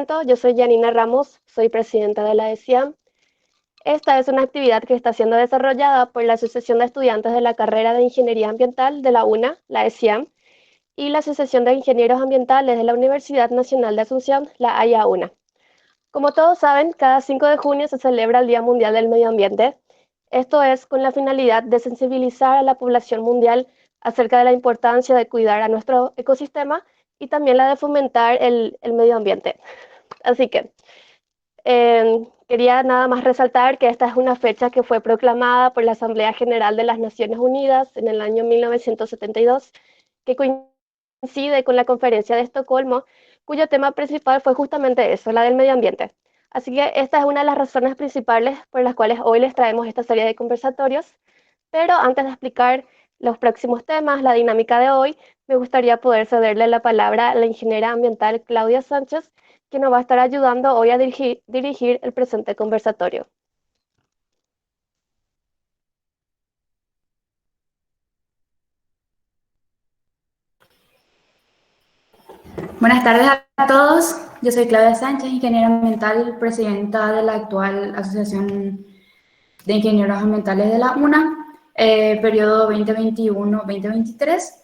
presento, yo soy Janina Ramos, soy presidenta de la ESIAM. Esta es una actividad que está siendo desarrollada por la Asociación de Estudiantes de la Carrera de Ingeniería Ambiental de la UNA, la ESIAM, y la Asociación de Ingenieros Ambientales de la Universidad Nacional de Asunción, la AIA-UNA. Como todos saben, cada 5 de junio se celebra el Día Mundial del Medio Ambiente. Esto es con la finalidad de sensibilizar a la población mundial acerca de la importancia de cuidar a nuestro ecosistema y también la de fomentar el medio ambiente. Así que quería nada más resaltar que esta es una fecha que fue proclamada por la Asamblea General de las Naciones Unidas en el año 1972, que coincide con la Conferencia de Estocolmo, cuyo tema principal fue justamente eso, la del medio ambiente. Así que esta es una de las razones principales por las cuales hoy les traemos esta serie de conversatorios. Pero antes de explicar los próximos temas, la dinámica de hoy, me gustaría poder cederle la palabra a la ingeniera ambiental Claudia Sánchez, que nos va a estar ayudando hoy a dirigir el presente conversatorio. Buenas tardes a todos. Yo soy Claudia Sánchez, ingeniera ambiental, presidenta de la actual Asociación de Ingenieros Ambientales de la UNA, periodo 2021-2023.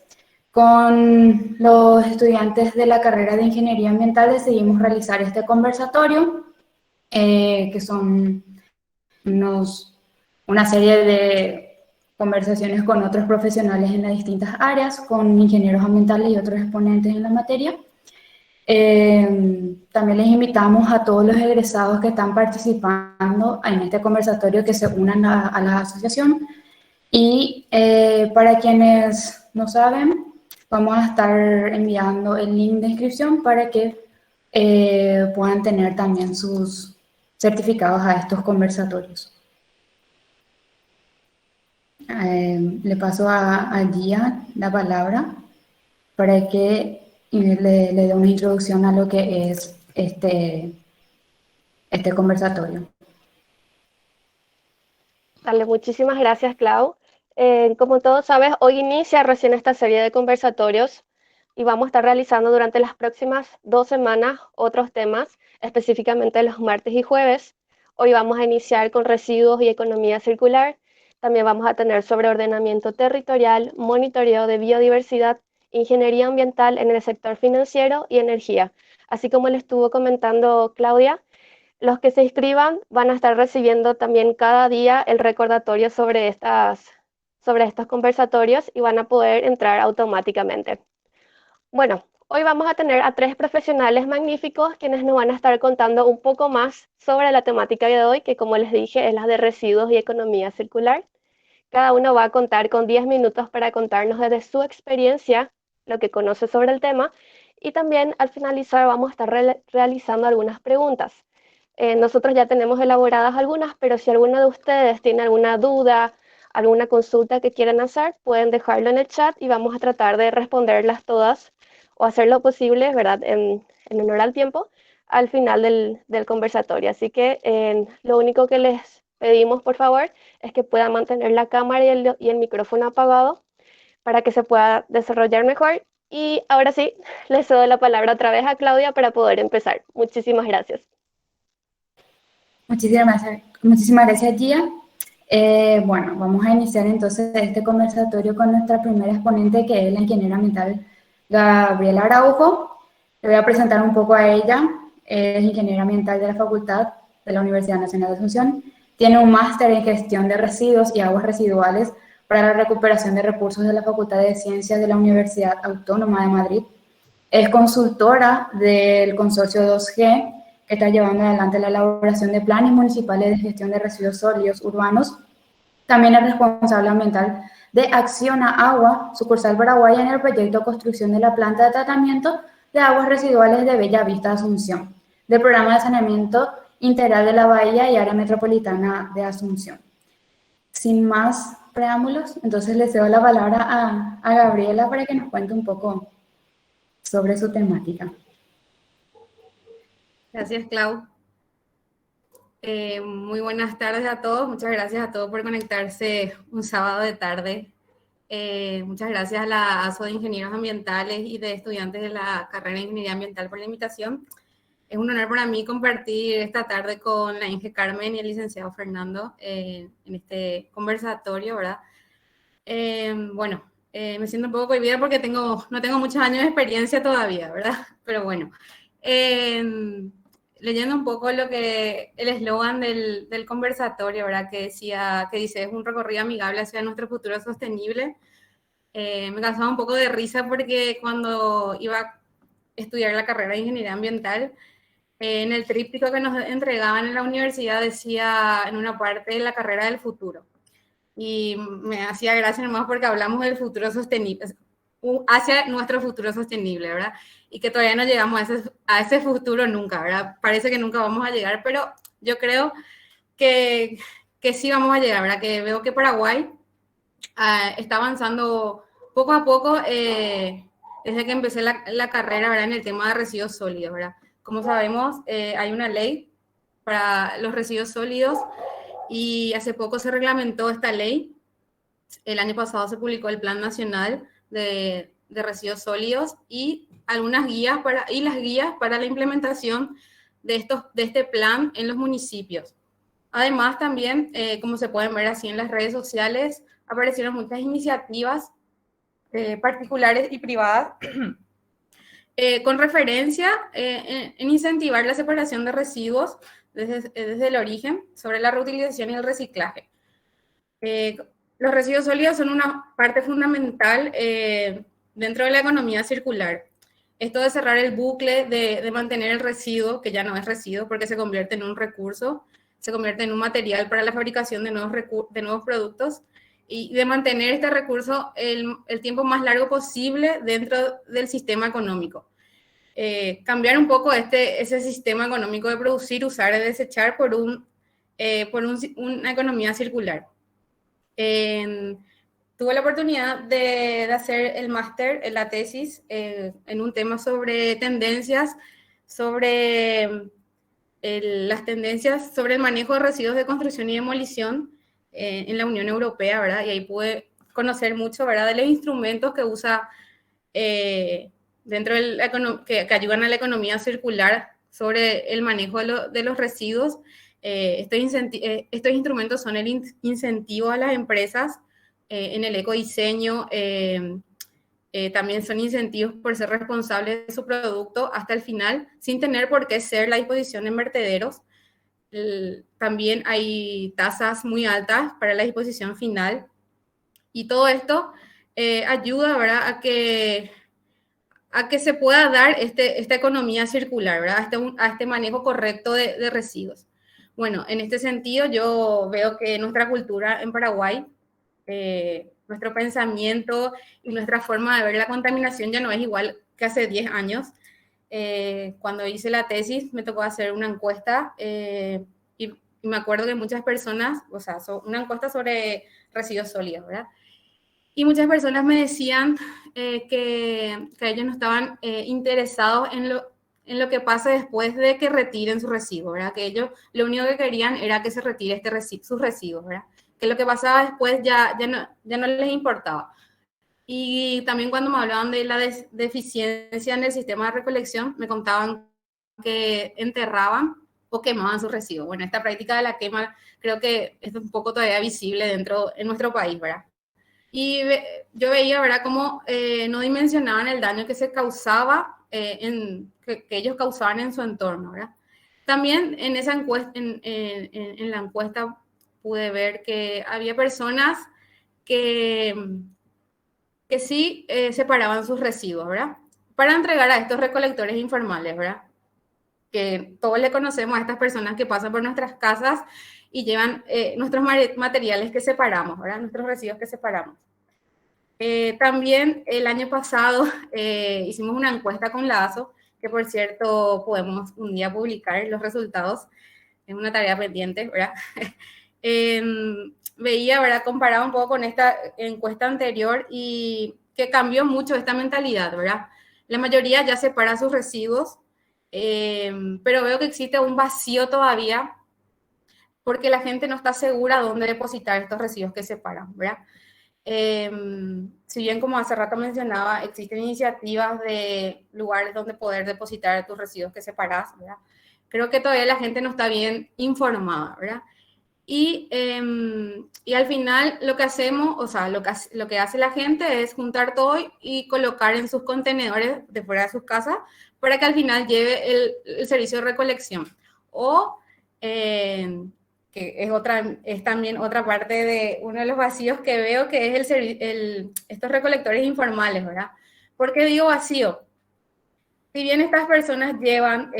Con los estudiantes de la carrera de Ingeniería Ambiental decidimos realizar este conversatorio, que son una serie de conversaciones con otros profesionales en las distintas áreas, con ingenieros ambientales y otros exponentes en la materia. También les invitamos a todos los egresados que están participando en este conversatorio que se unan a la asociación. Y para quienes no saben, vamos a estar enviando el link de inscripción para que puedan tener también sus certificados a estos conversatorios. Le paso a Gia la palabra para que le dé una introducción a lo que es este conversatorio. Dale, muchísimas gracias, Clau. Como todos sabes, hoy inicia recién esta serie de conversatorios y vamos a estar realizando durante las próximas 2 semanas otros temas, específicamente los martes y jueves. Hoy vamos a iniciar con residuos y economía circular. También vamos a tener sobre ordenamiento territorial, monitoreo de biodiversidad, ingeniería ambiental en el sector financiero y energía. Así como le estuvo comentando Claudia, los que se inscriban van a estar recibiendo también cada día el recordatorio sobre estos conversatorios y van a poder entrar automáticamente. Bueno, hoy vamos a tener a 3 profesionales magníficos quienes nos van a estar contando un poco más sobre la temática de hoy, que como les dije es la de residuos y economía circular. Cada uno va a contar con 10 minutos para contarnos desde su experiencia lo que conoce sobre el tema y también al finalizar vamos a estar realizando algunas preguntas. Nosotros ya tenemos elaboradas algunas, pero si alguno de ustedes tiene alguna duda, alguna consulta que quieran hacer, pueden dejarlo en el chat y vamos a tratar de responderlas todas o hacer lo posible, ¿verdad? En honor al tiempo, al final del conversatorio. Así que lo único que les pedimos, por favor, es que puedan mantener la cámara y el micrófono apagado para que se pueda desarrollar mejor. Y ahora sí, les cedo la palabra otra vez a Claudia para poder empezar. Muchísimas gracias. Muchísimas gracias, Gia. Bueno, vamos a iniciar entonces este conversatorio con nuestra primera exponente, que es la ingeniera ambiental Gabriela Araujo. Le voy a presentar un poco a ella. Es ingeniera ambiental de la Facultad de la Universidad Nacional de Asunción. Tiene un máster en gestión de residuos y aguas residuales para la recuperación de recursos de la Facultad de Ciencias de la Universidad Autónoma de Madrid. Es consultora del consorcio 2G, que está llevando adelante la elaboración de planes municipales de gestión de residuos sólidos urbanos. También es responsable ambiental de Acción a Agua, sucursal Paraguay, en el proyecto de construcción de la planta de tratamiento de aguas residuales de Bella Vista, Asunción, del programa de saneamiento integral de la Bahía y área metropolitana de Asunción. Sin más preámbulos, entonces le cedo la palabra a Gabriela para que nos cuente un poco sobre su temática. Gracias, Clau. Muy buenas tardes a todos. Muchas gracias a todos por conectarse un sábado de tarde. Muchas gracias a la ASO de Ingenieros Ambientales y de estudiantes de la carrera de Ingeniería Ambiental por la invitación. Es un honor para mí compartir esta tarde con la Inge Carmen y el licenciado Fernando en este conversatorio, ¿verdad? Bueno, me siento un poco cohibida porque no tengo muchos años de experiencia todavía, ¿verdad? Pero bueno, leyendo un poco el eslogan del conversatorio, ¿verdad? Que dice, es un recorrido amigable hacia nuestro futuro sostenible. Me causaba un poco de risa porque cuando iba a estudiar la carrera de ingeniería ambiental, en el tríptico que nos entregaban en la universidad decía en una parte la carrera del futuro. Y me hacía gracia nomás porque hablamos del futuro sostenible, hacia nuestro futuro sostenible, ¿verdad? Y que todavía no llegamos a ese futuro nunca, ¿verdad? Parece que nunca vamos a llegar, pero yo creo que sí vamos a llegar, ¿verdad? Que veo que Paraguay está avanzando poco a poco desde que empecé la carrera, ¿verdad? En el tema de residuos sólidos, ¿verdad? Como sabemos, hay una ley para los residuos sólidos y hace poco se reglamentó esta ley. El año pasado se publicó el Plan Nacional de Residuos Sólidos y las guías para la implementación de este plan en los municipios. Además, también, como se pueden ver así en las redes sociales, aparecieron muchas iniciativas particulares y privadas con referencia en incentivar la separación de residuos desde el origen, sobre la reutilización y el reciclaje. Los residuos sólidos son una parte fundamental dentro de la economía circular. Esto de cerrar el bucle, de mantener el residuo, que ya no es residuo porque se convierte en un recurso, se convierte en un material para la fabricación de nuevos productos, y de mantener este recurso el tiempo más largo posible dentro del sistema económico. Cambiar un poco ese sistema económico de producir, usar y desechar por una economía circular. Tuve la oportunidad de hacer el máster, la tesis, en un tema sobre tendencias, las tendencias sobre el manejo de residuos de construcción y demolición en la Unión Europea, ¿verdad? Y ahí pude conocer mucho, ¿verdad? De los instrumentos que usa dentro que ayudan a la economía circular sobre el manejo de los residuos. Estos instrumentos son el incentivo a las empresas en el ecodiseño, también son incentivos por ser responsables de su producto hasta el final, sin tener por qué ser la disposición en vertederos. También hay tasas muy altas para la disposición final. Y todo esto ayuda, ¿verdad?, a que se pueda dar esta economía circular, ¿verdad?, a este manejo correcto de residuos. Bueno, en este sentido yo veo que nuestra cultura en Paraguay, nuestro pensamiento y nuestra forma de ver la contaminación ya no es igual que hace 10 años. Cuando hice la tesis me tocó hacer una encuesta y me acuerdo que muchas personas, o sea, una encuesta sobre residuos sólidos, ¿verdad? Y muchas personas me decían que ellos no estaban interesados en lo que pasa después de que retiren su residuo, ¿verdad? Que ellos lo único que querían era que se retire sus residuos, ¿verdad? Que lo que pasaba después ya no les importaba. Y también cuando me hablaban de la deficiencia en el sistema de recolección, me contaban que enterraban o quemaban sus residuos. Bueno, esta práctica de la quema creo que es un poco todavía visible en nuestro país, ¿verdad? Y yo veía, ¿verdad?, cómo no dimensionaban el daño que se causaba, que ellos causaban en su entorno, ¿verdad? También en esa encuesta, en la encuesta pude ver que había personas que sí separaban sus residuos, ¿verdad?, para entregar a estos recolectores informales, ¿verdad?, que todos le conocemos a estas personas que pasan por nuestras casas y llevan nuestros materiales que separamos, ¿verdad?, nuestros residuos que separamos. También el año pasado hicimos una encuesta con la ASO, que por cierto podemos un día publicar los resultados, es una tarea pendiente, ¿verdad? Veía, ¿verdad?, comparado un poco con esta encuesta anterior y que cambió mucho esta mentalidad, ¿verdad? La mayoría ya separa sus residuos, pero veo que existe un vacío todavía porque la gente no está segura dónde depositar estos residuos que separan, ¿verdad? Si bien, como hace rato mencionaba, existen iniciativas de lugares donde poder depositar tus residuos que separás, ¿verdad? Creo que todavía la gente no está bien informada, ¿verdad? Y al final lo que hacemos, o sea, lo que hace la gente es juntar todo y colocar en sus contenedores de fuera de sus casas para que al final lleve el servicio de recolección. O, que es también otra parte de uno de los vacíos que veo, que es estos recolectores informales, ¿verdad? ¿Por qué digo vacío? Si bien estas personas llevan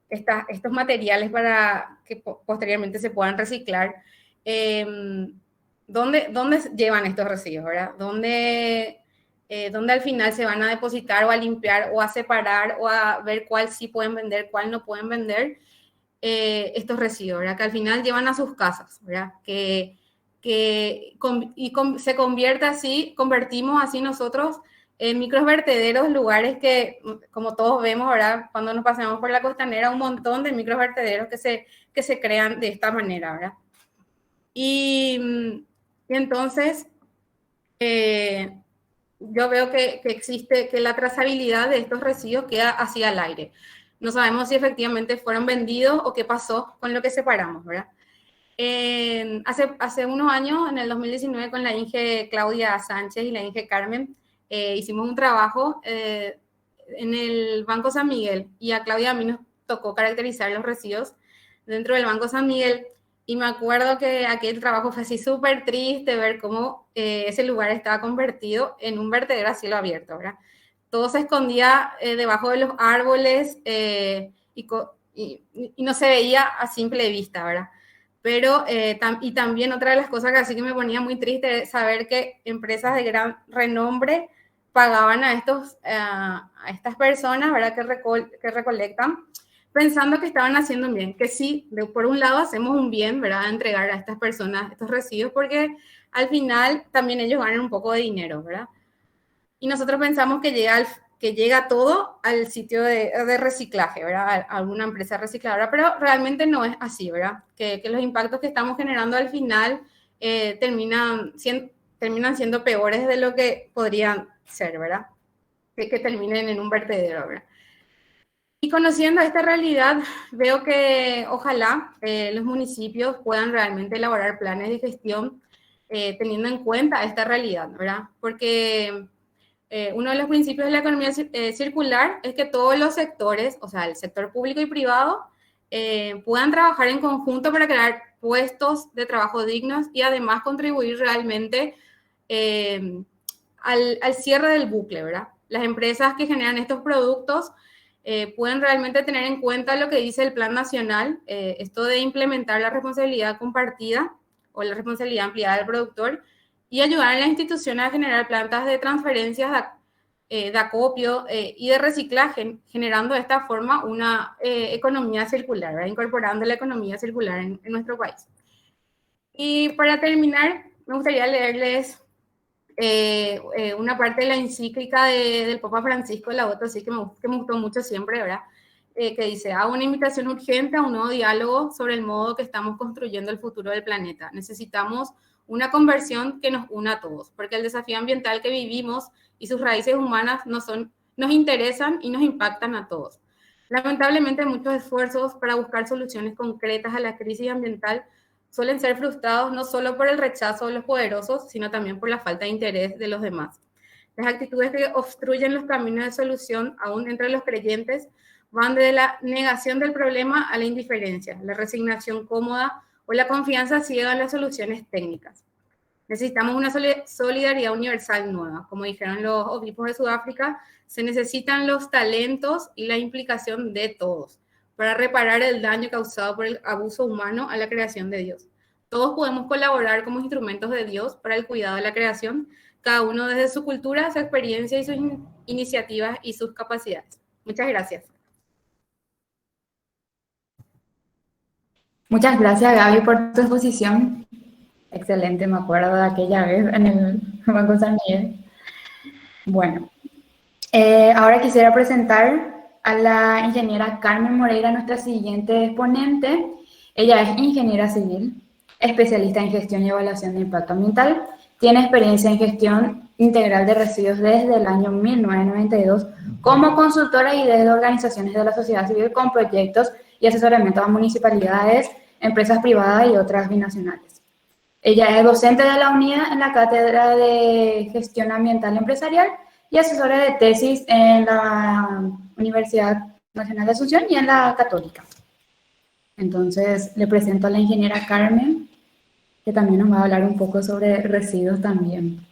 estos materiales para que posteriormente se puedan reciclar, ¿dónde llevan estos residuos, verdad? ¿Dónde al final se van a depositar o a limpiar o a separar o a ver cuál sí pueden vender, cuál no pueden vender estos residuos, ¿verdad? Que al final llevan a sus casas, ¿verdad? Se convertimos así nosotros en microvertederos, lugares que, como todos vemos, ¿verdad? Cuando nos paseamos por la costanera, un montón de microvertederos que se crean de esta manera, ¿verdad? Y entonces, yo veo que existe, que la trazabilidad de estos residuos queda así al aire. No sabemos si efectivamente fueron vendidos o qué pasó con lo que separamos, ¿verdad? Hace unos años, en el 2019, con la Inge Claudia Sánchez y la Inge Carmen, hicimos un trabajo en el Banco San Miguel, y a Claudia y a mí nos tocó caracterizar los residuos dentro del Banco San Miguel, y me acuerdo que aquel trabajo fue así súper triste ver cómo ese lugar estaba convertido en un vertedero a cielo abierto, ¿verdad? Todo se escondía debajo de los árboles y no se veía a simple vista, ¿verdad? Pero, y también otra de las cosas que así que me ponía muy triste es saber que empresas de gran renombre pagaban a estas personas, ¿verdad? Que recolectan, pensando que estaban haciendo un bien, que sí, por un lado hacemos un bien, ¿verdad? Entregar a estas personas estos residuos, porque al final también ellos ganan un poco de dinero, ¿verdad? Y nosotros pensamos que llega todo al sitio de reciclaje, ¿verdad? A alguna empresa recicladora, pero realmente no es así, ¿verdad? Que los impactos que estamos generando al final terminan siendo peores de lo que podrían ser, ¿verdad? Que terminen en un vertedero, ¿verdad? Y conociendo esta realidad, veo que ojalá los municipios puedan realmente elaborar planes de gestión teniendo en cuenta esta realidad, ¿verdad? Porque uno de los principios de la economía circular es que todos los sectores, o sea, el sector público y privado, puedan trabajar en conjunto para crear puestos de trabajo dignos y además contribuir realmente al cierre del bucle, ¿verdad? Las empresas que generan estos productos pueden realmente tener en cuenta lo que dice el Plan Nacional, esto de implementar la responsabilidad compartida o la responsabilidad ampliada del productor, y ayudar a las instituciones a generar plantas de transferencias de acopio y de reciclaje, generando de esta forma una economía circular, ¿verdad? Incorporando la economía circular en nuestro país. Y para terminar, me gustaría leerles una parte de la encíclica del Papa Francisco, Laudato Si, que me gustó mucho siempre, ¿verdad? Que dice: hago una invitación urgente a un nuevo diálogo sobre el modo que estamos construyendo el futuro del planeta. Necesitamos una conversión que nos una a todos, porque el desafío ambiental que vivimos y sus raíces humanas nos interesan y nos impactan a todos. Lamentablemente, muchos esfuerzos para buscar soluciones concretas a la crisis ambiental suelen ser frustrados no solo por el rechazo de los poderosos, sino también por la falta de interés de los demás. Las actitudes que obstruyen los caminos de solución, aún entre los creyentes, van desde la negación del problema a la indiferencia, la resignación cómoda o la confianza ciega en las soluciones técnicas. Necesitamos una solidaridad universal nueva. Como dijeron los obispos de Sudáfrica, se necesitan los talentos y la implicación de todos para reparar el daño causado por el abuso humano a la creación de Dios. Todos podemos colaborar como instrumentos de Dios para el cuidado de la creación, cada uno desde su cultura, su experiencia y sus iniciativas y sus capacidades. Muchas gracias. Muchas gracias, Gaby, por tu exposición. Excelente, me acuerdo de aquella vez en el Banco San Miguel. Bueno, ahora quisiera presentar a la ingeniera Carmen Moreira, nuestra siguiente exponente. Ella es ingeniera civil, especialista en gestión y evaluación de impacto ambiental Tiene experiencia en gestión integral de residuos desde el año 1992 como consultora y desde organizaciones de la sociedad civil con proyectos y asesoramiento a municipalidades, empresas privadas y otras binacionales. Ella es docente de la UNIA en la Cátedra de Gestión Ambiental Empresarial y asesora de tesis en la Universidad Nacional de Asunción y en la Católica. Entonces, le presento a la ingeniera Carmen, que también nos va a hablar un poco sobre residuos también.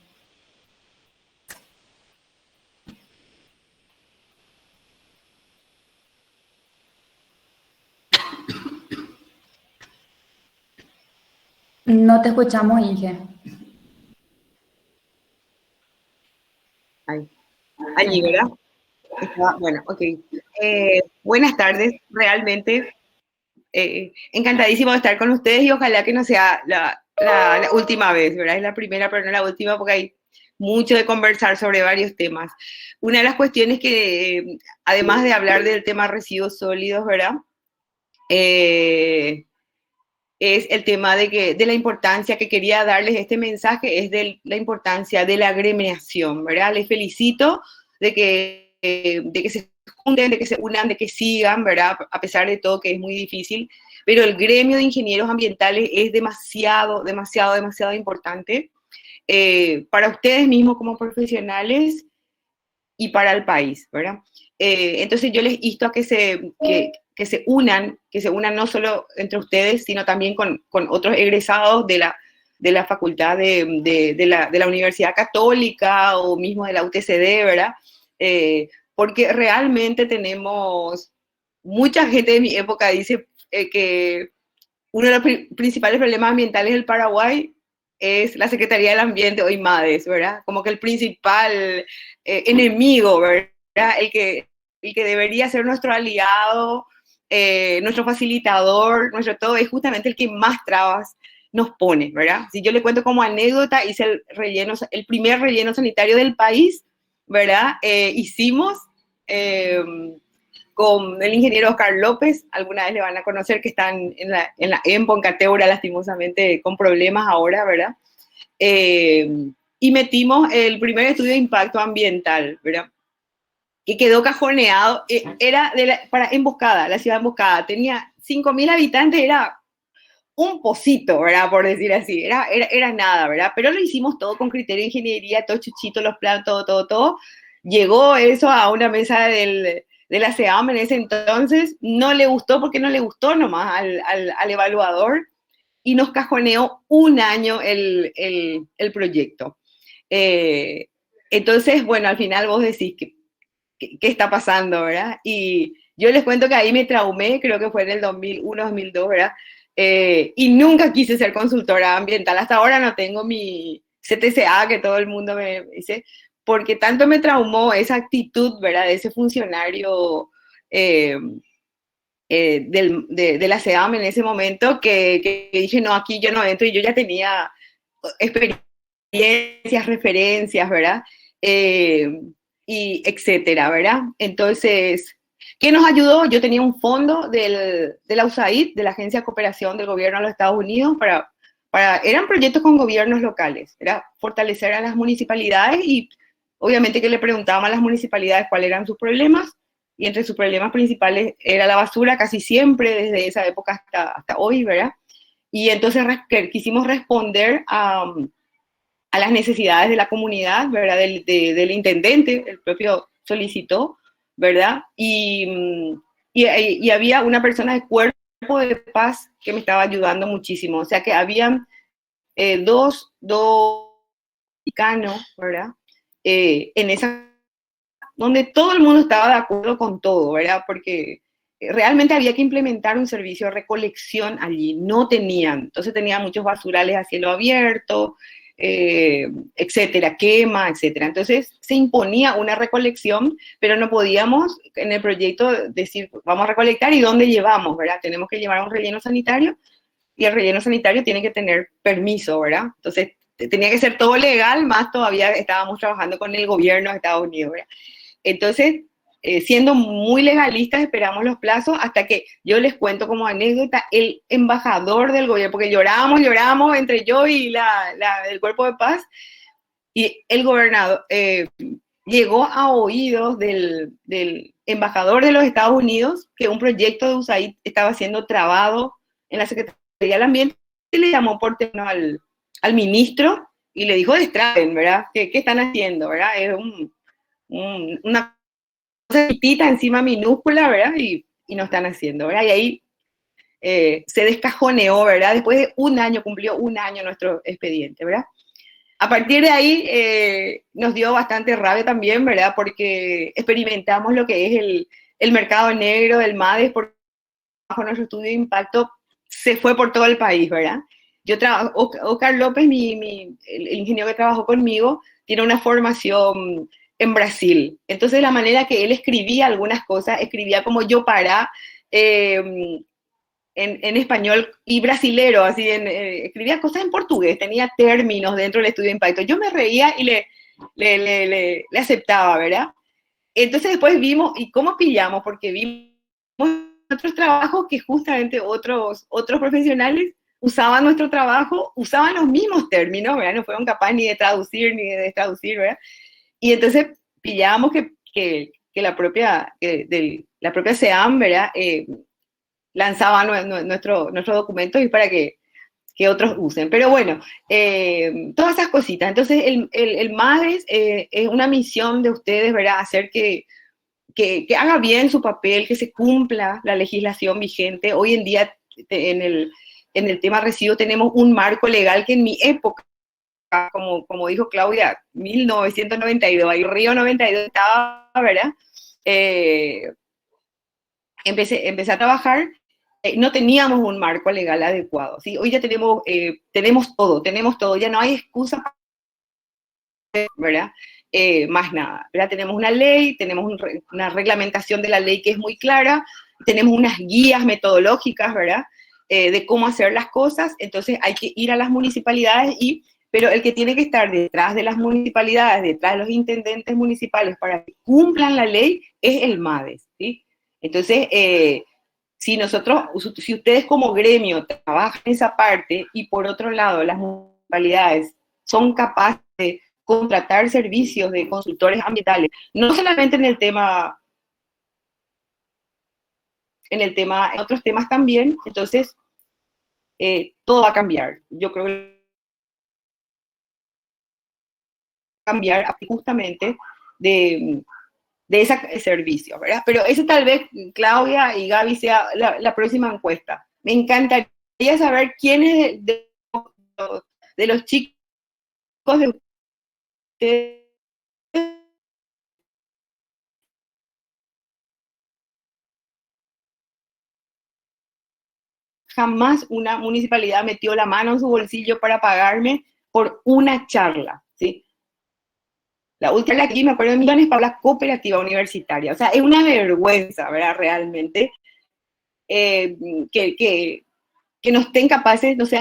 No te escuchamos, Inge. Allí, ¿verdad? Bueno, ok. Buenas tardes, realmente encantadísimo de estar con ustedes y ojalá que no sea la última vez, ¿verdad? Es la primera, pero no la última porque hay mucho de conversar sobre varios temas. Una de las cuestiones que, además de hablar del tema residuos sólidos, ¿verdad? Es el tema de la importancia que quería darles este mensaje, es de la importancia de la agremiación, ¿verdad? Les felicito de que se junten, de que se unan, de que sigan, ¿verdad? A pesar de todo que es muy difícil, pero el gremio de ingenieros ambientales es demasiado, demasiado, demasiado importante para ustedes mismos como profesionales y para el país, ¿verdad? Entonces yo les insto a que se unan no solo entre ustedes, sino también con otros egresados de la facultad de la Universidad Católica o mismo de la UTCD, ¿verdad? Porque realmente tenemos, mucha gente de mi época dice que uno de los principales problemas ambientales del Paraguay es la Secretaría del Ambiente o IMADES, ¿verdad? Como que el principal enemigo, ¿verdad? El que debería ser nuestro aliado, nuestro facilitador, nuestro todo, es justamente el que más trabas nos pone, ¿verdad? Si yo le cuento como anécdota, hice el primer relleno sanitario del país, ¿verdad? Hicimos con el ingeniero Oscar López, alguna vez le van a conocer, que están en la EMPO, en Cateura, lastimosamente con problemas ahora, ¿verdad? Y metimos el primer estudio de impacto ambiental, ¿verdad? Que quedó cajoneado, era para Emboscada, la ciudad de Emboscada, tenía 5.000 habitantes, era un pocito, ¿verdad? Por decir así, era nada, ¿verdad? Pero lo hicimos todo con criterio de ingeniería, todo chuchito, los planos, todo. Llegó eso a una mesa de la SEAM en ese entonces, no le gustó porque no le gustó nomás al evaluador y nos cajoneó un año el proyecto. Entonces, bueno, al final vos decís ¿qué está pasando, verdad? Y yo les cuento que ahí me traumé, creo que fue en el 2001, 2002, ¿verdad? Y nunca quise ser consultora ambiental. Hasta ahora no tengo mi CTCA, que todo el mundo me dice, porque tanto me traumó esa actitud, ¿verdad? De ese funcionario de la SEAM en ese momento, que dije, no, aquí yo no entro, y yo ya tenía experiencias, referencias, ¿verdad? Y etcétera, ¿verdad? Entonces, ¿qué nos ayudó? Yo tenía un fondo de la USAID, de la Agencia de Cooperación del Gobierno de los Estados Unidos, eran proyectos con gobiernos locales, era fortalecer a las municipalidades y obviamente que le preguntaban a las municipalidades cuáles eran sus problemas, y entre sus problemas principales era la basura, casi siempre, desde esa época hasta hoy, ¿verdad? Y entonces quisimos responder a las necesidades de la comunidad, ¿verdad? Del intendente, el propio solicitó, ¿verdad? Y había una persona de Cuerpo de Paz que me estaba ayudando muchísimo. O sea que habían dos mexicanos, ¿verdad? En esa, donde todo el mundo estaba de acuerdo con todo, ¿verdad? Porque realmente había que implementar un servicio de recolección allí, no tenían, entonces tenían muchos basurales a cielo abierto, etcétera, quema, etcétera. Entonces se imponía una recolección, pero no podíamos en el proyecto decir, vamos a recolectar y dónde llevamos, ¿verdad? Tenemos que llevar a un relleno sanitario y el relleno sanitario tiene que tener permiso, ¿verdad? Entonces tenía que ser todo legal, más todavía estábamos trabajando con el gobierno de Estados Unidos, ¿verdad? Entonces siendo muy legalistas, esperamos los plazos hasta que, yo les cuento como anécdota, el embajador del gobierno, porque lloramos entre yo y el cuerpo de paz, y el gobernador llegó a oídos del embajador de los Estados Unidos que un proyecto de USAID estaba siendo trabado en la Secretaría del Ambiente, y le llamó por teléfono al ministro y le dijo, destraben, ¿verdad? ¿Qué están haciendo, verdad? Es una cosa chiquitita, encima minúscula, ¿verdad? Y no están haciendo, ¿verdad? Y ahí se descajoneó, ¿verdad? Después de un año, cumplió un año nuestro expediente, ¿verdad? A partir de ahí nos dio bastante rabia también, ¿verdad? Porque experimentamos lo que es el mercado negro del MADES, porque bajo nuestro estudio de impacto se fue por todo el país, ¿verdad? Yo trabajo, Oscar López, el ingeniero que trabajó conmigo, tiene una formación en Brasil. Entonces la manera que él escribía algunas cosas, escribía como yo para... en español y brasilero, así, escribía cosas en portugués, tenía términos dentro del estudio de impacto. Yo me reía y le aceptaba, ¿verdad? Entonces después vimos, ¿y cómo pillamos? Porque vimos otros trabajos que justamente otros profesionales usaban nuestro trabajo, usaban los mismos términos, ¿verdad? No fueron capaces ni de traducir ni de destraducir, ¿verdad? Y entonces pillábamos que la propia SEAM, ¿verdad? Lanzaba nuestro documento y para que otros usen. Pero bueno, todas esas cositas. Entonces, el MADES es una misión de ustedes, ¿verdad? Hacer que haga bien su papel, que se cumpla la legislación vigente. Hoy en día, en el tema residuos, tenemos un marco legal que en mi época, como dijo Claudia, 1992, ahí Río 92 estaba, ¿verdad? Empecé a trabajar, no teníamos un marco legal adecuado, ¿sí? Hoy ya tenemos todo, ya no hay excusa, ¿verdad? Más nada, ¿verdad? Tenemos una ley, tenemos una reglamentación de la ley que es muy clara, tenemos unas guías metodológicas, ¿verdad? De cómo hacer las cosas, entonces hay que ir a las municipalidades pero el que tiene que estar detrás de las municipalidades, detrás de los intendentes municipales para que cumplan la ley es el MADES, ¿sí? Entonces, si ustedes como gremio trabajan esa parte y por otro lado las municipalidades son capaces de contratar servicios de consultores ambientales, no solamente en otros temas también, entonces todo va a cambiar. Yo creo que va a cambiar justamente de ese servicio, ¿verdad? Pero eso tal vez, Claudia y Gaby, sea la próxima encuesta. Me encantaría saber quiénes de los chicos de ustedes jamás una municipalidad metió la mano en su bolsillo para pagarme por una charla, ¿sí? La última aquí, me acuerdo de millones para la cooperativa universitaria. O sea, es una vergüenza, ¿verdad? Realmente, que no sean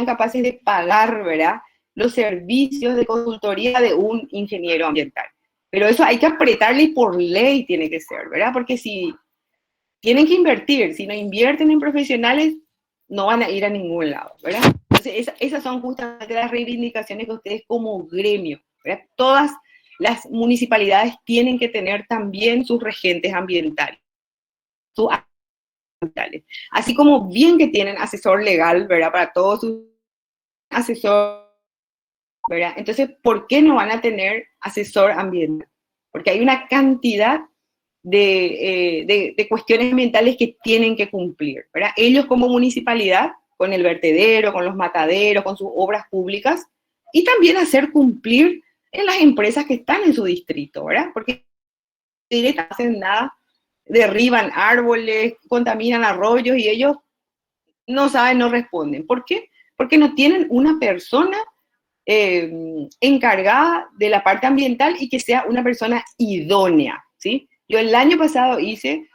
capaces de pagar, ¿verdad? Los servicios de consultoría de un ingeniero ambiental. Pero eso hay que apretarle y por ley tiene que ser, ¿verdad? Porque si tienen que invertir, si no invierten en profesionales, no van a ir a ningún lado, ¿verdad? Entonces, esas son justamente las reivindicaciones que ustedes como gremio, ¿verdad? Todas las municipalidades tienen que tener también sus regentes ambientales, así como bien que tienen asesor legal, ¿verdad? Para todos sus asesores, ¿verdad? Entonces, ¿por qué no van a tener asesor ambiental? Porque hay una cantidad de cuestiones ambientales que tienen que cumplir, ¿verdad? Ellos como municipalidad, con el vertedero, con los mataderos, con sus obras públicas, y también hacer cumplir en las empresas que están en su distrito, ¿verdad? Porque no hacen nada, derriban árboles, contaminan arroyos y ellos no saben, no responden. ¿Por qué? Porque no tienen una persona encargada de la parte ambiental y que sea una persona idónea, ¿sí? Yo el año pasado hice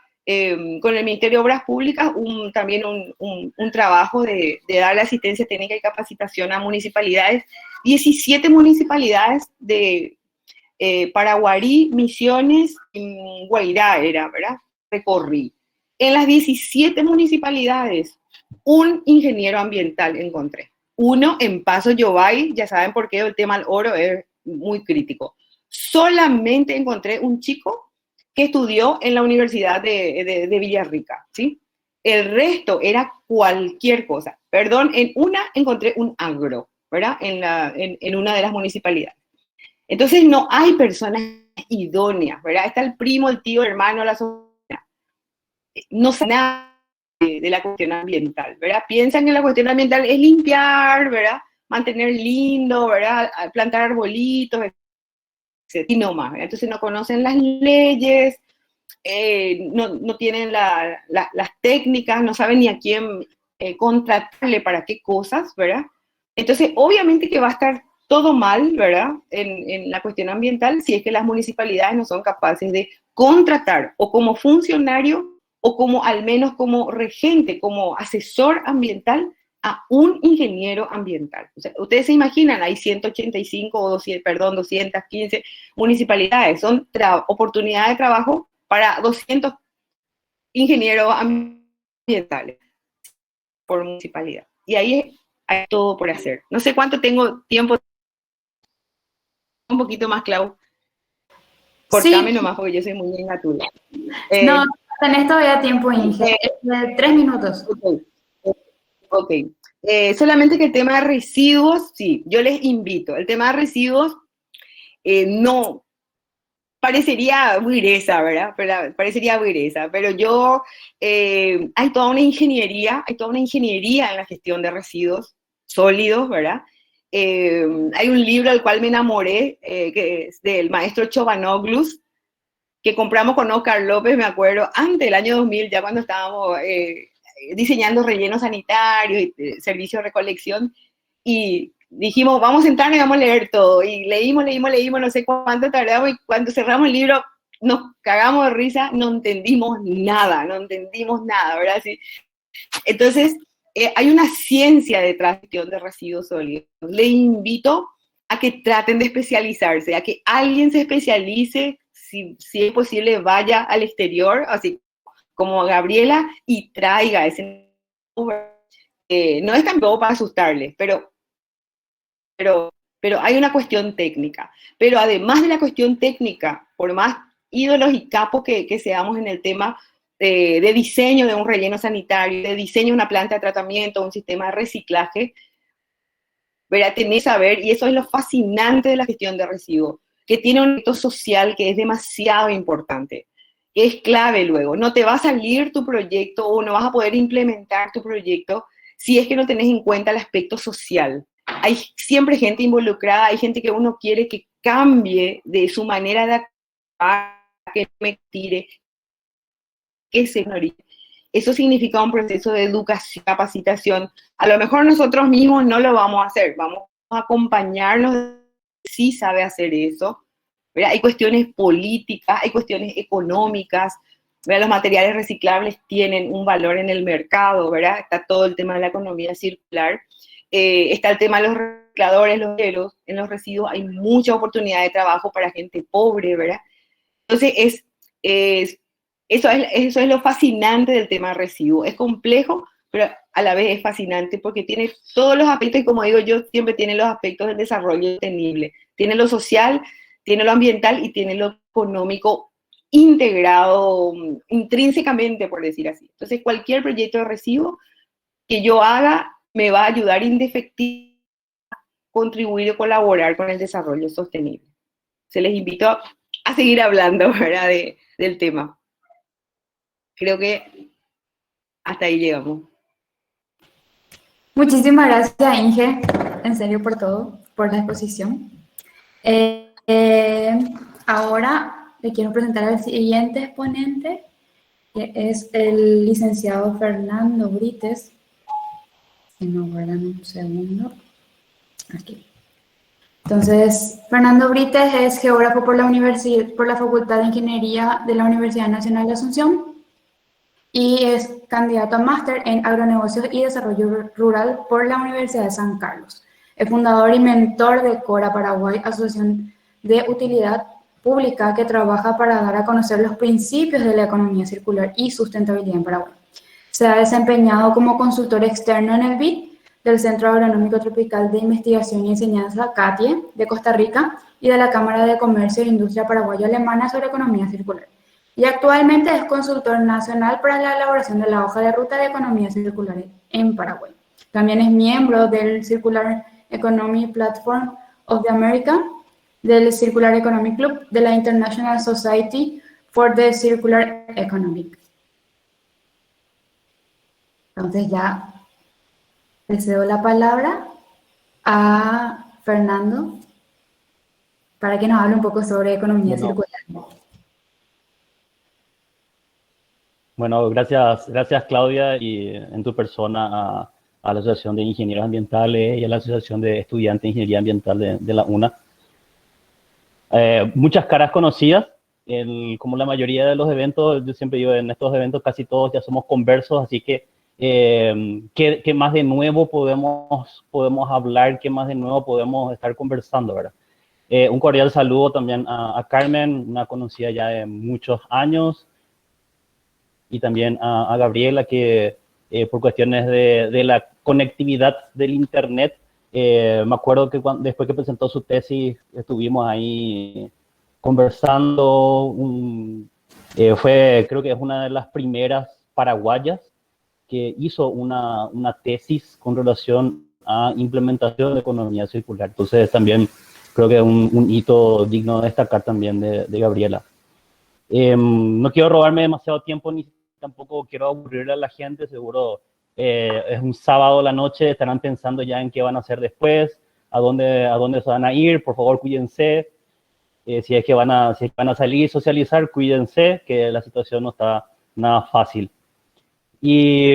con el Ministerio de Obras Públicas también un trabajo de darle asistencia técnica y capacitación a municipalidades, 17 municipalidades Paraguarí, Misiones, y Guairá era, ¿verdad? Recorrí. En las 17 municipalidades, un ingeniero ambiental encontré. Uno en Paso Yobay, ya saben por qué el tema del oro es muy crítico. Solamente encontré un chico que estudió en la Universidad de Villarrica, ¿sí? El resto era cualquier cosa. Perdón, en una encontré un agro, ¿verdad? En una de las municipalidades. Entonces no hay personas idóneas, ¿verdad? Está el primo, el tío, el hermano, la sobrina. No sabe nada de la cuestión ambiental, ¿verdad? Piensan que la cuestión ambiental es limpiar, ¿verdad? Mantener lindo, ¿verdad? Plantar arbolitos, etc. Y no más, ¿verdad? Entonces no conocen las leyes, no tienen las técnicas, no saben ni a quién contratarle para qué cosas, ¿verdad? Entonces, obviamente que va a estar todo mal, ¿verdad? En la cuestión ambiental, si es que las municipalidades no son capaces de contratar o como funcionario o como al menos como regente, como asesor ambiental a un ingeniero ambiental. O sea, ustedes se imaginan, hay 185 o 200, perdón, 215 municipalidades, son oportunidades de trabajo para 200 ingenieros ambientales por municipalidad. Y ahí hay todo por hacer. No sé cuánto tengo tiempo. Un poquito más, Clau. Cortame Sí, nomás porque yo soy muy engatula. no, tenés todavía tiempo, Inge. 3 minutos. Ok. Ok. Solamente que el tema de residuos, sí, yo les invito. El tema de residuos no parecería vireza, ¿verdad? Pero, parecería vireza, pero yo, hay toda una ingeniería, en la gestión de residuos sólidos, ¿verdad? Hay un libro del cual me enamoré, que es del maestro Chobanoglus, que compramos con Oscar López, me acuerdo, antes del año 2000, ya cuando estábamos diseñando rellenos sanitarios y servicios de recolección, y dijimos, vamos a sentarnos y vamos a leer todo, y leímos, no sé cuánto tardamos, y cuando cerramos el libro nos cagamos de risa, no entendimos nada, ¿verdad? Sí. Entonces, hay una ciencia detrás de la gestión de residuos sólidos. Le invito a que traten de especializarse, a que alguien se especialice, si es posible, vaya al exterior, así como Gabriela, y traiga ese... no es tampoco para asustarles, pero hay una cuestión técnica. Pero además de la cuestión técnica, por más ídolos y capos que seamos en el tema de diseño de un relleno sanitario, de diseño de una planta de tratamiento, un sistema de reciclaje, ¿verdad? Tenés que saber, y eso es lo fascinante de la gestión de residuos, que tiene un efecto social que es demasiado importante, que es clave luego. No te va a salir tu proyecto o no vas a poder implementar tu proyecto si es que no tenés en cuenta el aspecto social. Hay siempre gente involucrada, hay gente que uno quiere que cambie de su manera de actuar, que me tire, que se ignore. Eso significa un proceso de educación, capacitación. A lo mejor nosotros mismos no lo vamos a hacer, vamos a acompañarnos si sabe hacer eso, ¿verdad? Hay cuestiones políticas, hay cuestiones económicas, ¿verdad? Los materiales reciclables tienen un valor en el mercado, ¿verdad? Está todo el tema de la economía circular, está el tema de los recicladores, los hierros, en los residuos hay mucha oportunidad de trabajo para gente pobre, ¿verdad? Entonces, eso es lo fascinante del tema de residuos. Es complejo, pero a la vez es fascinante porque tiene todos los aspectos, y como digo yo, siempre tiene los aspectos del desarrollo sostenible. Tiene lo social, tiene lo ambiental y tiene lo económico integrado intrínsecamente, por decir así. Entonces, cualquier proyecto de residuo que yo haga me va a ayudar indefectiblemente a contribuir o colaborar con el desarrollo sostenible. Se les invito a seguir hablando, ¿verdad? Del tema. Creo que hasta ahí llegamos. Muchísimas gracias, Inge, en serio por todo, por la exposición. Ahora le quiero presentar al siguiente exponente, que es el licenciado Fernando Brites. Si no guardan un segundo. Aquí. Entonces, Fernando Brites es geógrafo por la Facultad de Ingeniería de la Universidad Nacional de Asunción y es candidato a máster en agronegocios y desarrollo rural por la Universidad de San Carlos. Es fundador y mentor de Cora Paraguay, Asociación de utilidad pública que trabaja para dar a conocer los principios de la economía circular y sustentabilidad en Paraguay. Se ha desempeñado como consultor externo en el BID del Centro Agronómico Tropical de Investigación y Enseñanza, CATIE, de Costa Rica, y de la Cámara de Comercio e Industria Paraguayo-Alemana sobre economía circular. Y actualmente es consultor nacional para la elaboración de la hoja de ruta de economía circular en Paraguay. También es miembro del Circular Economy Platform of the America, del Circular Economic Club, de la International Society for the Circular Economy. Entonces ya le cedo la palabra a Fernando para que nos hable un poco sobre economía circular. Bueno, gracias Claudia, y en tu persona a la Asociación de Ingenieros Ambientales y a la Asociación de Estudiantes de Ingeniería Ambiental de la UNA. Muchas caras conocidas, como la mayoría de los eventos, yo siempre digo, en estos eventos casi todos ya somos conversos, así que ¿qué más de nuevo podemos hablar? ¿Qué más de nuevo podemos estar conversando, verdad? Un cordial saludo también a Carmen, una conocida ya de muchos años, y también a Gabriela, que por cuestiones de la conectividad del internet, me acuerdo que después que presentó su tesis estuvimos ahí conversando. Creo que es una de las primeras paraguayas que hizo una tesis con relación a implementación de economía circular. Entonces también creo que es un hito digno de destacar también de Gabriela. No quiero robarme demasiado tiempo, ni tampoco quiero aburrir a la gente. Seguro es un sábado a la noche, estarán pensando ya en qué van a hacer después, a dónde se van a ir. Por favor, cuídense. Si es que van a salir y socializar, cuídense, que la situación no está nada fácil. Y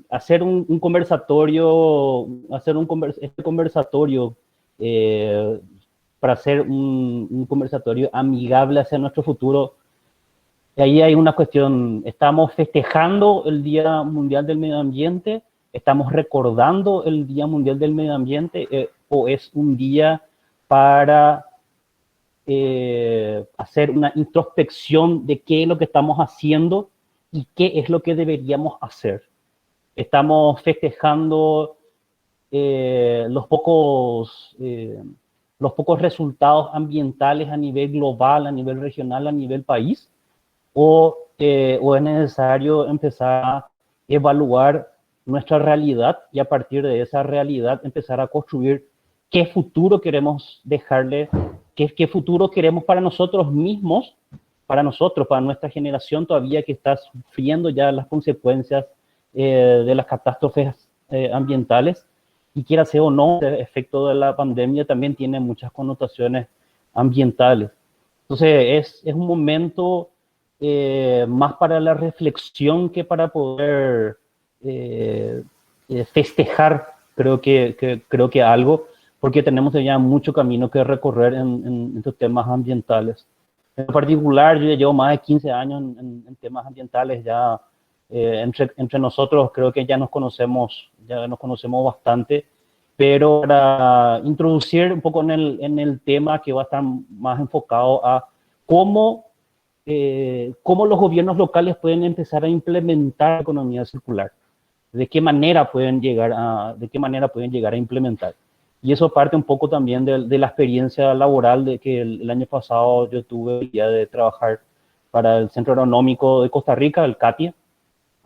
hacer un conversatorio, este conversatorio para hacer un conversatorio amigable hacia nuestro futuro. Y ahí hay una cuestión: estamos festejando el Día Mundial del Medio Ambiente, estamos recordando el Día Mundial del Medio Ambiente, o es un día para hacer una introspección de qué es lo que estamos haciendo y qué es lo que deberíamos hacer. Estamos festejando los pocos resultados ambientales a nivel global, a nivel regional, a nivel país, o es necesario empezar a evaluar nuestra realidad y a partir de esa realidad empezar a construir qué futuro queremos dejarle, qué futuro queremos para nosotros mismos, para nuestra generación todavía que está sufriendo ya las consecuencias de las catástrofes ambientales, y quiera ser o no, el efecto de la pandemia también tiene muchas connotaciones ambientales. Entonces es un momento más para la reflexión que para poder festejar, creo que algo, porque tenemos ya mucho camino que recorrer en estos temas ambientales. En particular, yo ya llevo más de 15 años en temas ambientales, ya entre nosotros creo que ya nos conocemos bastante, pero para introducir un poco en el tema que va a estar más enfocado a cómo los gobiernos locales pueden empezar a implementar la economía circular, de qué manera pueden llegar a implementar. Y eso parte un poco también de la experiencia laboral de que el año pasado yo tuve el día de trabajar para el Centro Agronómico de Costa Rica, el CATIE,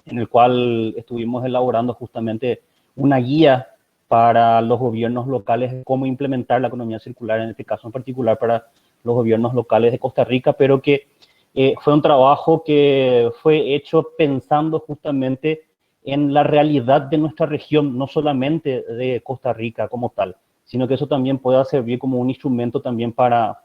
en el cual estuvimos elaborando justamente una guía para los gobiernos locales de cómo implementar la economía circular, en este caso en particular para los gobiernos locales de Costa Rica, pero que fue un trabajo que fue hecho pensando justamente en la realidad de nuestra región, no solamente de Costa Rica como tal, sino que eso también pueda servir como un instrumento también para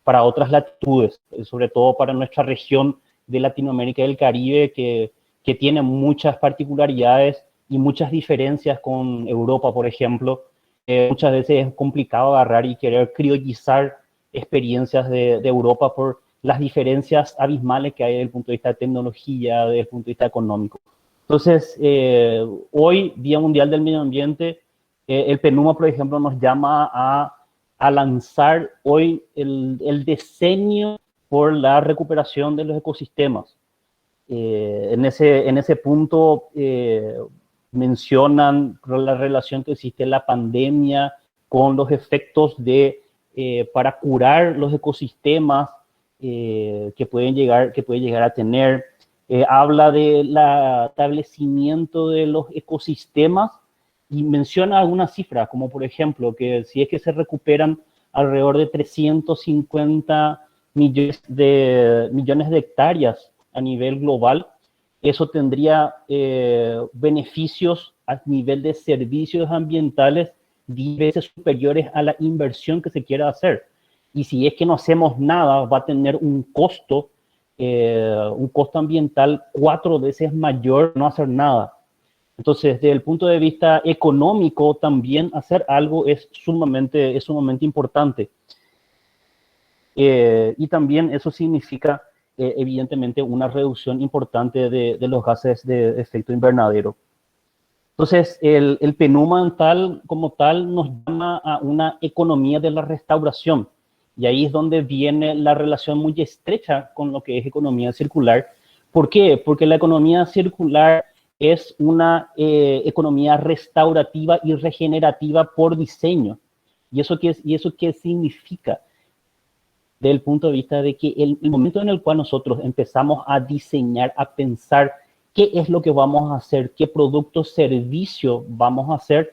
otras latitudes, sobre todo para nuestra región de Latinoamérica y el Caribe, que tiene muchas particularidades y muchas diferencias con Europa, por ejemplo. Muchas veces es complicado agarrar y querer criollizar experiencias de Europa por las diferencias abismales que hay desde el punto de vista de tecnología, desde el punto de vista económico. Entonces, hoy, Día Mundial del Medio Ambiente, el PNUMA, por ejemplo, nos llama a a lanzar hoy el diseño por la recuperación de los ecosistemas. En ese punto mencionan la relación que existe en la pandemia con los efectos para curar los ecosistemas que puede llegar a tener. Habla del establecimiento de los ecosistemas y menciona algunas cifras, como por ejemplo que si es que se recuperan alrededor de 350 millones de hectáreas a nivel global, eso tendría beneficios a nivel de servicios ambientales 10 veces superiores a la inversión que se quiera hacer. Y si es que no hacemos nada, va a tener un costo ambiental 4 veces mayor no hacer nada. Entonces, desde el punto de vista económico, también hacer algo es sumamente importante. Y también eso significa, evidentemente, una reducción importante de los gases de efecto invernadero. Entonces, el PNUMA como tal nos llama a una economía de la restauración. Y ahí es donde viene la relación muy estrecha con lo que es economía circular. ¿Por qué? Porque la economía circular es una economía restaurativa y regenerativa por diseño. ¿Y eso qué significa? Desde el punto de vista de que el momento en el cual nosotros empezamos a diseñar, a pensar qué es lo que vamos a hacer, qué producto o servicio vamos a hacer,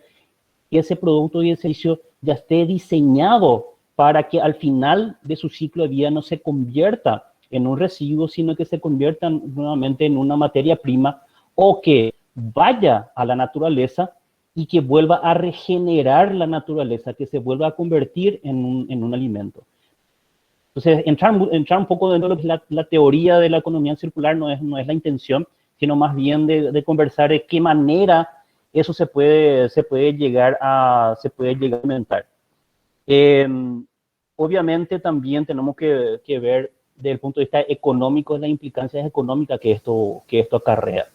que ese producto y ese servicio ya esté diseñado para que al final de su ciclo de vida no se convierta en un residuo, sino que se convierta nuevamente en una materia prima o que vaya a la naturaleza y que vuelva a regenerar la naturaleza, que se vuelva a convertir en un alimento. Entonces, entrar un poco dentro de lo que es la teoría de la economía circular no es la intención, sino más bien de conversar de qué manera eso se puede llegar a implementar. Obviamente también tenemos que ver desde el punto de vista económico las implicancias económicas que esto acarrea.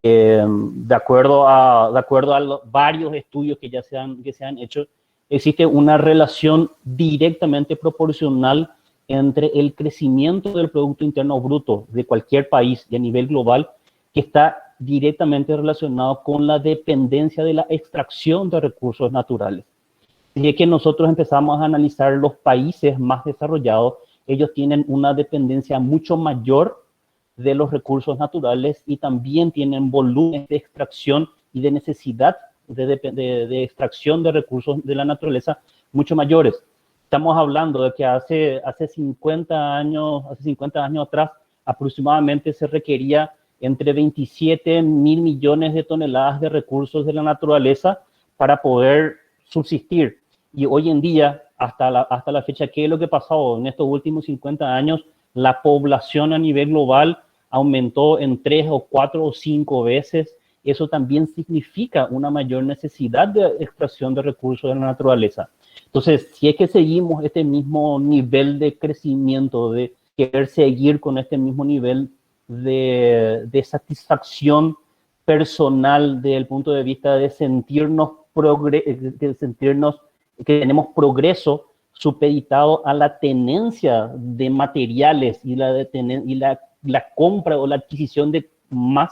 De acuerdo a varios estudios que ya se han hecho, existe una relación directamente proporcional entre el crecimiento del Producto Interno Bruto de cualquier país y a nivel global, que está directamente relacionado con la dependencia de la extracción de recursos naturales. Y es que nosotros empezamos a analizar los países más desarrollados, ellos tienen una dependencia mucho mayor de los recursos naturales y también tienen volúmenes de extracción y de necesidad de extracción de recursos de la naturaleza mucho mayores. Estamos hablando de que hace 50 años atrás aproximadamente se requería entre 27.000 millones de toneladas de recursos de la naturaleza para poder subsistir. Y hoy en día, hasta la fecha, ¿qué es lo que pasó? En estos últimos 50 años, la población a nivel global aumentó en 3 o 4 o 5 veces. Eso también significa una mayor necesidad de extracción de recursos de la naturaleza. Entonces, si es que seguimos este mismo nivel de crecimiento, de querer seguir con este mismo nivel de satisfacción personal desde el punto de vista de sentirnos que tenemos progreso supeditado a la tenencia de materiales y la compra o la adquisición de más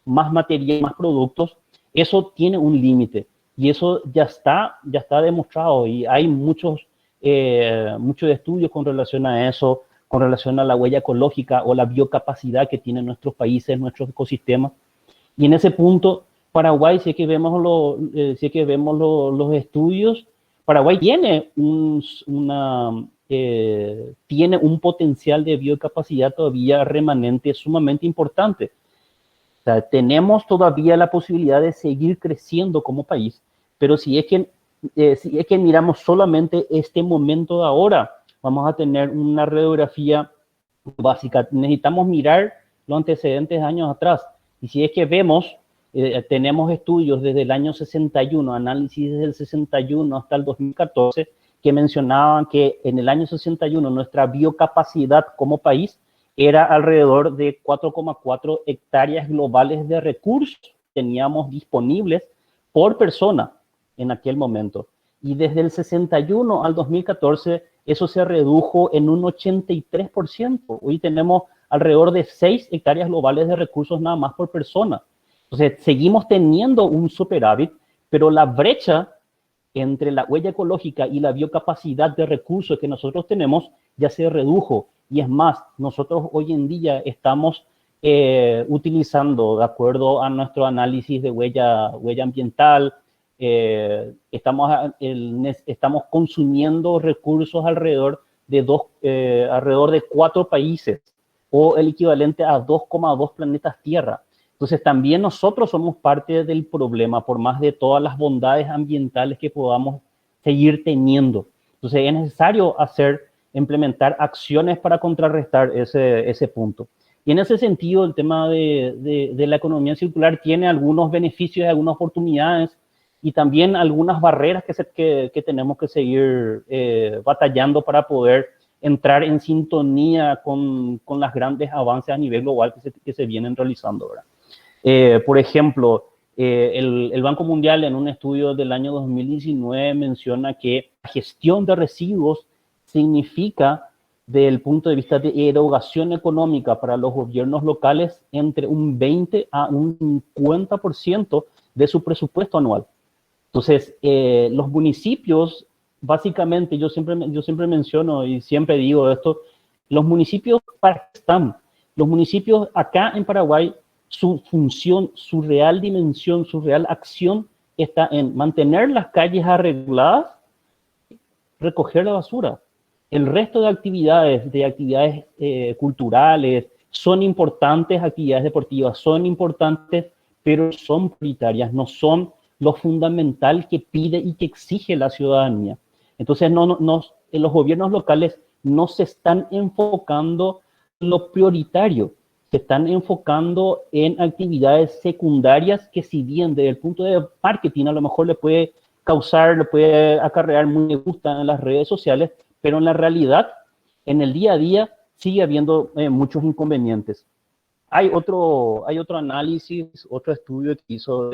material, más productos, eso tiene un límite y eso ya está demostrado y hay muchos estudios con relación a eso, con relación a la huella ecológica o la biocapacidad que tienen nuestros países, nuestros ecosistemas. Y en ese punto, Paraguay, si es que vemos los estudios, Paraguay tiene tiene un potencial de biocapacidad todavía remanente sumamente importante. O sea, tenemos todavía la posibilidad de seguir creciendo como país, pero si es que miramos solamente este momento de ahora, vamos a tener una radiografía básica. Necesitamos mirar los antecedentes de años atrás. Y si es que vemos, tenemos estudios desde el año 61, análisis desde el 61 hasta el 2014, que mencionaban que en el año 61 nuestra biocapacidad como país era alrededor de 4,4 hectáreas globales de recursos que teníamos disponibles por persona en aquel momento. y desde el 61 al 2014 eso se redujo en un 83%. Hoy tenemos alrededor de 6 hectáreas globales de recursos nada más por persona. Entonces, seguimos teniendo un superávit, pero la brecha entre la huella ecológica y la biocapacidad de recursos que nosotros tenemos ya se redujo. Y es más, nosotros hoy en día estamos utilizando, de acuerdo a nuestro análisis de huella ambiental, estamos consumiendo recursos alrededor de 4 países, o el equivalente a 2,2 planetas Tierra. Entonces, también nosotros somos parte del problema, por más de todas las bondades ambientales que podamos seguir teniendo. Entonces, es necesario implementar acciones para contrarrestar ese punto. Y en ese sentido, el tema de la economía circular tiene algunos beneficios y algunas oportunidades, y también algunas barreras que tenemos que seguir batallando para poder entrar en sintonía con los grandes avances a nivel global que se vienen realizando, ¿verdad? Por ejemplo, el Banco Mundial en un estudio del año 2019 menciona que la gestión de residuos significa, desde el punto de vista de erogación económica para los gobiernos locales, entre un 20 a un 50% de su presupuesto anual. Entonces, los municipios, básicamente, yo siempre menciono y siempre digo esto, los municipios, ¿para qué están? Los municipios acá en Paraguay, su función, su real dimensión, su real acción está en mantener las calles arregladas, recoger la basura. El resto de actividades culturales son importantes, actividades deportivas son importantes, pero son prioritarias, no son lo fundamental que pide y que exige la ciudadanía. Entonces, los gobiernos locales no se están enfocando en lo prioritario, se están enfocando en actividades secundarias que, si bien desde el punto de marketing a lo mejor le puede acarrear muy me gusta en las redes sociales, pero en la realidad, en el día a día, sigue habiendo muchos inconvenientes. Hay otro análisis, otro estudio que hizo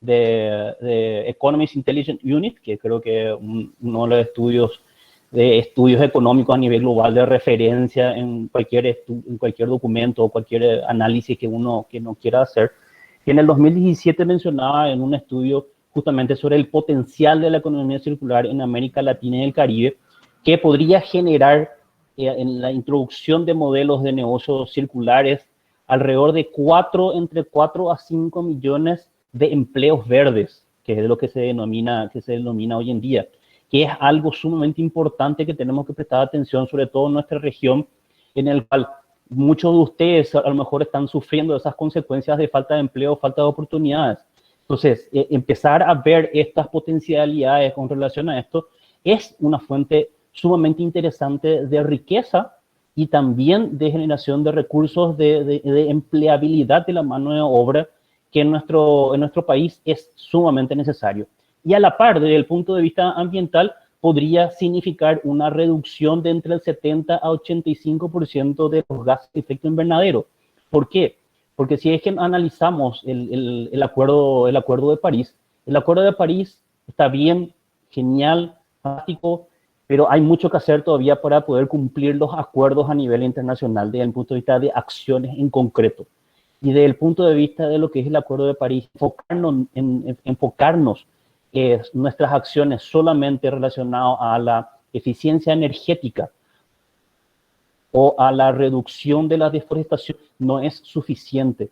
de Economist Intelligence Unit, que creo que es uno de los estudios económicos a nivel global de referencia en cualquier documento o cualquier análisis que uno quiera hacer, que en el 2017 mencionaba en un estudio justamente sobre el potencial de la economía circular en América Latina y el Caribe, que podría generar en la introducción de modelos de negocios circulares alrededor de entre 4 a 5 millones de empleos verdes, que es lo que se denomina hoy en día, que es algo sumamente importante que tenemos que prestar atención, sobre todo en nuestra región, en el cual muchos de ustedes a lo mejor están sufriendo esas consecuencias de falta de empleo, falta de oportunidades. Entonces, empezar a ver estas potencialidades con relación a esto es una fuente sumamente interesante de riqueza y también de generación de recursos de empleabilidad de la mano de obra, que en nuestro país es sumamente necesario. Y a la par, desde el punto de vista ambiental, podría significar una reducción de entre el 70 a 85% de los gases de efecto invernadero. ¿Por qué? Porque si es que analizamos el acuerdo de París, el acuerdo de París está bien, genial, fantástico, pero hay mucho que hacer todavía para poder cumplir los acuerdos a nivel internacional desde el punto de vista de acciones en concreto. Y desde el punto de vista de lo que es el Acuerdo de París, enfocarnos nuestras acciones solamente relacionadas a la eficiencia energética o a la reducción de la deforestación no es suficiente.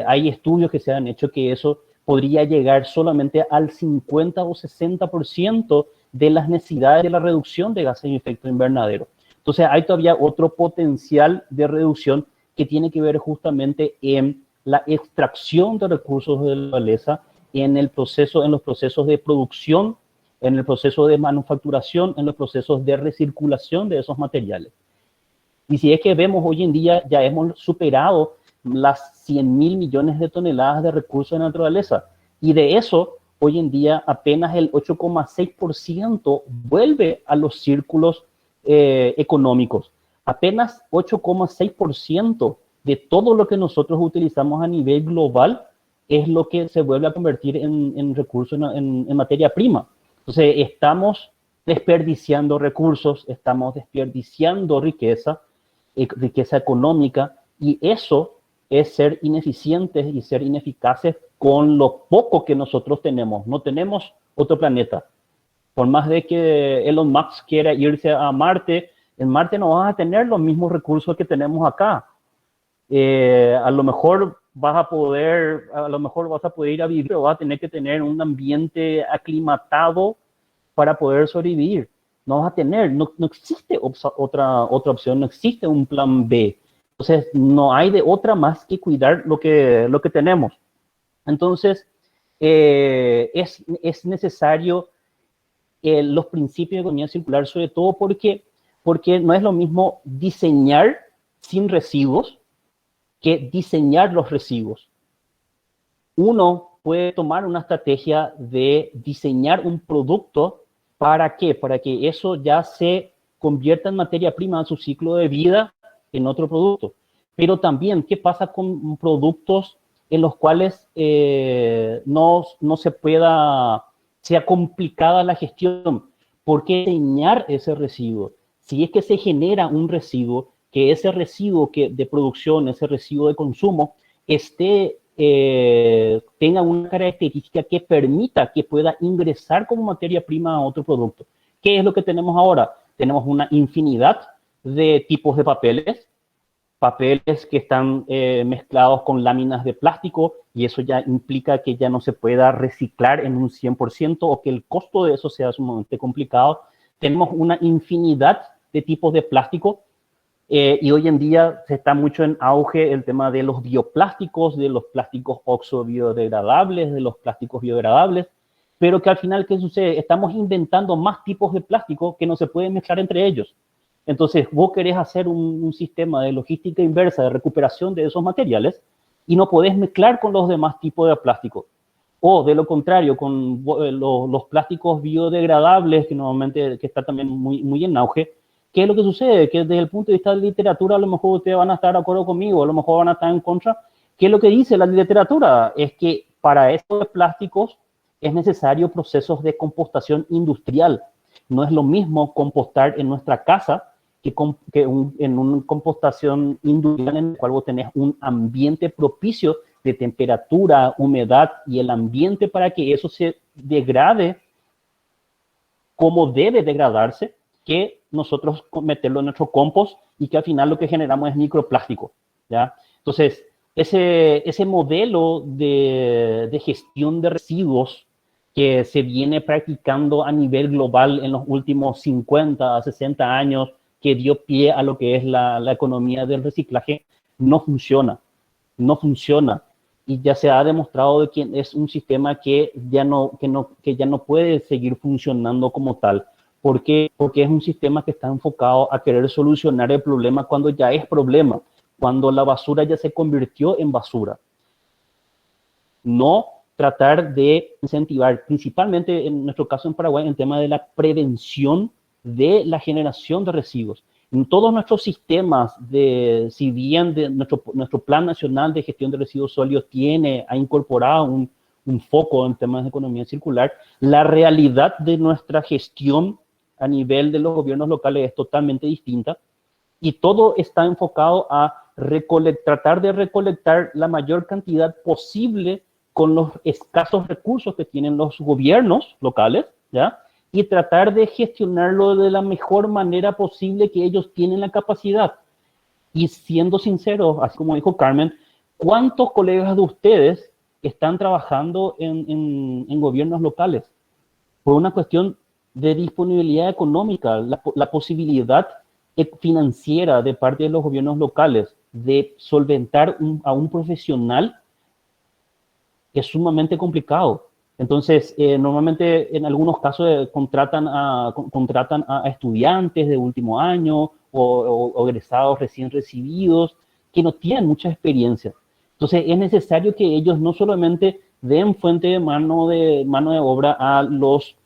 Hay estudios que se han hecho que eso podría llegar solamente al 50 o 60% de las necesidades de la reducción de gases de efecto invernadero. Entonces, hay todavía otro potencial de reducción que tiene que ver justamente en la extracción de recursos de la naturaleza, en los procesos de producción, en el proceso de manufacturación, en los procesos de recirculación de esos materiales. Y si es que vemos hoy en día, ya hemos superado las 100.000 millones de toneladas de recursos de naturaleza, y de eso, hoy en día, apenas el 8,6% vuelve a los círculos económicos. Apenas 8,6% de todo lo que nosotros utilizamos a nivel global es lo que se vuelve a convertir en recursos, en materia prima. Entonces, estamos desperdiciando recursos, estamos desperdiciando riqueza, riqueza económica, y eso es ser ineficientes y ser ineficaces con lo poco que nosotros tenemos. No tenemos otro planeta. Por más de que Elon Musk quiera irse a Marte, en Marte no vas a tener los mismos recursos que tenemos acá. A lo mejor vas a poder ir a vivir, pero vas a tener que tener un ambiente aclimatado para poder sobrevivir. No vas a tener, no existe otra opción, no existe un plan B. Entonces, no hay de otra más que cuidar lo que tenemos. Entonces, es necesario los principios de economía circular, sobre todo porque no es lo mismo diseñar sin residuos que diseñar los residuos. Uno puede tomar una estrategia de diseñar un producto. ¿Para qué? Para que eso ya se convierta en materia prima en su ciclo de vida en otro producto. Pero también, ¿qué pasa con productos en los cuales no se pueda, sea complicada la gestión? ¿Por qué diseñar ese residuo? Si es que se genera un residuo, que ese residuo de producción, ese residuo de consumo, tenga una característica que permita que pueda ingresar como materia prima a otro producto. ¿Qué es lo que tenemos ahora? Tenemos una infinidad de tipos de papeles que están mezclados con láminas de plástico, y eso ya implica que ya no se pueda reciclar en un 100% o que el costo de eso sea sumamente complicado. Tenemos una infinidad de tipos de plástico. Y hoy en día se está mucho en auge el tema de los bioplásticos, de los plásticos oxo-biodegradables, de los plásticos biodegradables, pero que al final, ¿qué sucede? Estamos inventando más tipos de plástico que no se pueden mezclar entre ellos. Entonces, vos querés hacer un sistema de logística inversa, de recuperación de esos materiales, y no podés mezclar con los demás tipos de plástico. O, de lo contrario, con los plásticos biodegradables, que normalmente está también muy en auge. ¿Qué es lo que sucede? Que desde el punto de vista de la literatura, a lo mejor ustedes van a estar de acuerdo conmigo, a lo mejor van a estar en contra. ¿Qué es lo que dice la literatura? Es que para estos plásticos es necesario procesos de compostación industrial. No es lo mismo compostar en nuestra casa que en una compostación industrial en la cual vos tenés un ambiente propicio de temperatura, humedad y el ambiente para que eso se degrade como debe degradarse, que nosotros meterlo en nuestro compost y que al final lo que generamos es microplástico, ¿ya? Entonces, ese modelo de gestión de residuos que se viene practicando a nivel global en los últimos 50 a 60 años, que dio pie a lo que es la economía del reciclaje, no funciona. Y ya se ha demostrado de que es un sistema que ya no puede seguir funcionando como tal. ¿Por qué? Porque es un sistema que está enfocado a querer solucionar el problema cuando ya es problema, cuando la basura ya se convirtió en basura. No tratar de incentivar, principalmente en nuestro caso en Paraguay, el tema de la prevención de la generación de residuos. En todos nuestros sistemas, si bien nuestro Plan Nacional de Gestión de Residuos Sólidos ha incorporado un foco en temas de economía circular, la realidad de nuestra gestión a nivel de los gobiernos locales es totalmente distinta, y todo está enfocado a tratar de recolectar la mayor cantidad posible con los escasos recursos que tienen los gobiernos locales, ¿ya? Y tratar de gestionarlo de la mejor manera posible que ellos tienen la capacidad. Y siendo sinceros, así como dijo Carmen, ¿cuántos colegas de ustedes están trabajando en gobiernos locales? Por una cuestión de disponibilidad económica, la posibilidad financiera de parte de los gobiernos locales de solventar a un profesional es sumamente complicado. Entonces, normalmente en algunos casos contratan a estudiantes de último año o egresados recién recibidos que no tienen mucha experiencia. Entonces, es necesario que ellos no solamente den fuente de mano de obra a los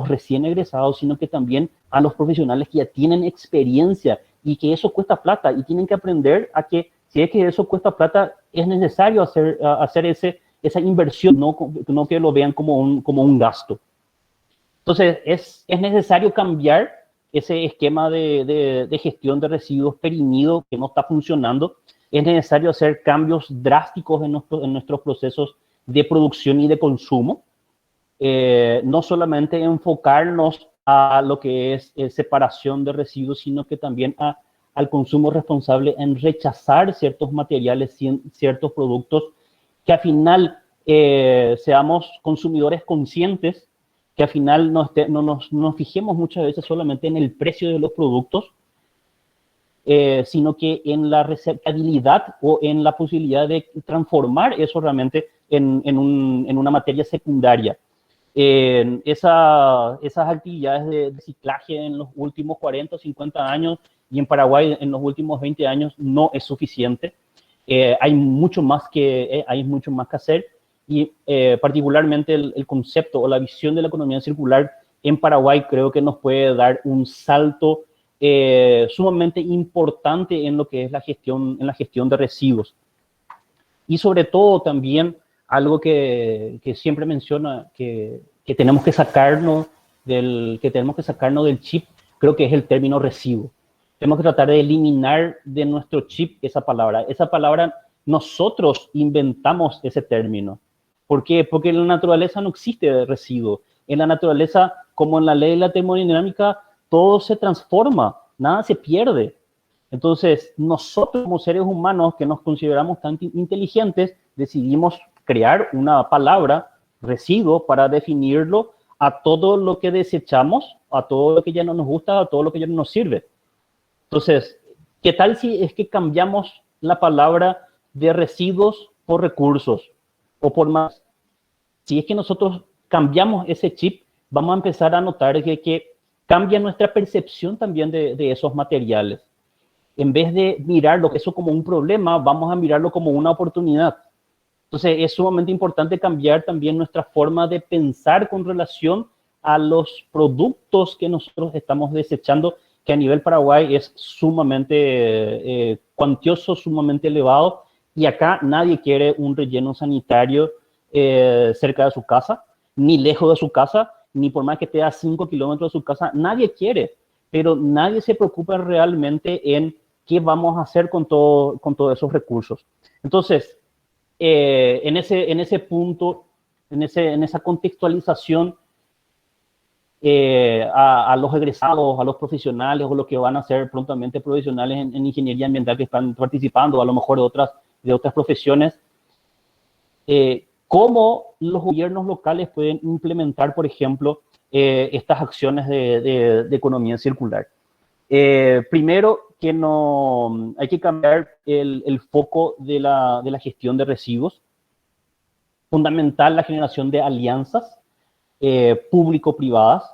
recién egresados, sino que también a los profesionales que ya tienen experiencia, y que eso cuesta plata, y tienen que aprender a que si es que eso cuesta plata, es necesario hacer esa inversión, no que lo vean como un gasto. Entonces, es necesario cambiar ese esquema de gestión de residuos perimido que no está funcionando. Es necesario hacer cambios drásticos en nuestros procesos de producción y de consumo. No solamente enfocarnos a lo que es separación de residuos, sino que también al consumo responsable, en rechazar ciertos materiales, ciertos productos, que al final seamos consumidores conscientes, que al final no nos fijemos muchas veces solamente en el precio de los productos, sino que en la receptabilidad o en la posibilidad de transformar eso realmente en una materia secundaria. Esas actividades de reciclaje en los últimos 40 o 50 años y en Paraguay en los últimos 20 años no es suficiente. Hay mucho más que hacer, y particularmente el concepto o la visión de la economía circular en Paraguay creo que nos puede dar un salto sumamente importante en lo que es la gestión de residuos. Y sobre todo también algo que siempre menciona que tenemos que sacarnos del chip, creo que es el término residuo. Tenemos que tratar de eliminar de nuestro chip esa palabra. Esa palabra, nosotros inventamos ese término. ¿Por qué? Porque en la naturaleza no existe residuo. En la naturaleza, como en la ley de la termodinámica, todo se transforma, nada se pierde. Entonces, nosotros como seres humanos que nos consideramos tan inteligentes, decidimos crear una palabra, residuo, para definirlo a todo lo que desechamos, a todo lo que ya no nos gusta, a todo lo que ya no nos sirve. Entonces, ¿qué tal si es que cambiamos la palabra de residuos por recursos o por más? Si es que nosotros cambiamos ese chip, vamos a empezar a notar que cambia nuestra percepción también de esos materiales. En vez de mirarlo eso como un problema, vamos a mirarlo como una oportunidad. Entonces, es sumamente importante cambiar también nuestra forma de pensar con relación a los productos que nosotros estamos desechando, que a nivel Paraguay es sumamente cuantioso, sumamente elevado, y acá nadie quiere un relleno sanitario cerca de su casa, ni lejos de su casa, ni por más que esté a 5 kilómetros de su casa, nadie quiere, pero nadie se preocupa realmente en qué vamos a hacer con todos esos recursos. Entonces, en ese punto, en esa contextualización, a los egresados, a los profesionales o los que van a ser prontamente profesionales en ingeniería ambiental que están participando, a lo mejor de otras profesiones, cómo los gobiernos locales pueden implementar, por ejemplo, estas acciones de economía circular. Primero, que no hay que cambiar el foco de la gestión de residuos. Fundamental la generación de alianzas público-privadas.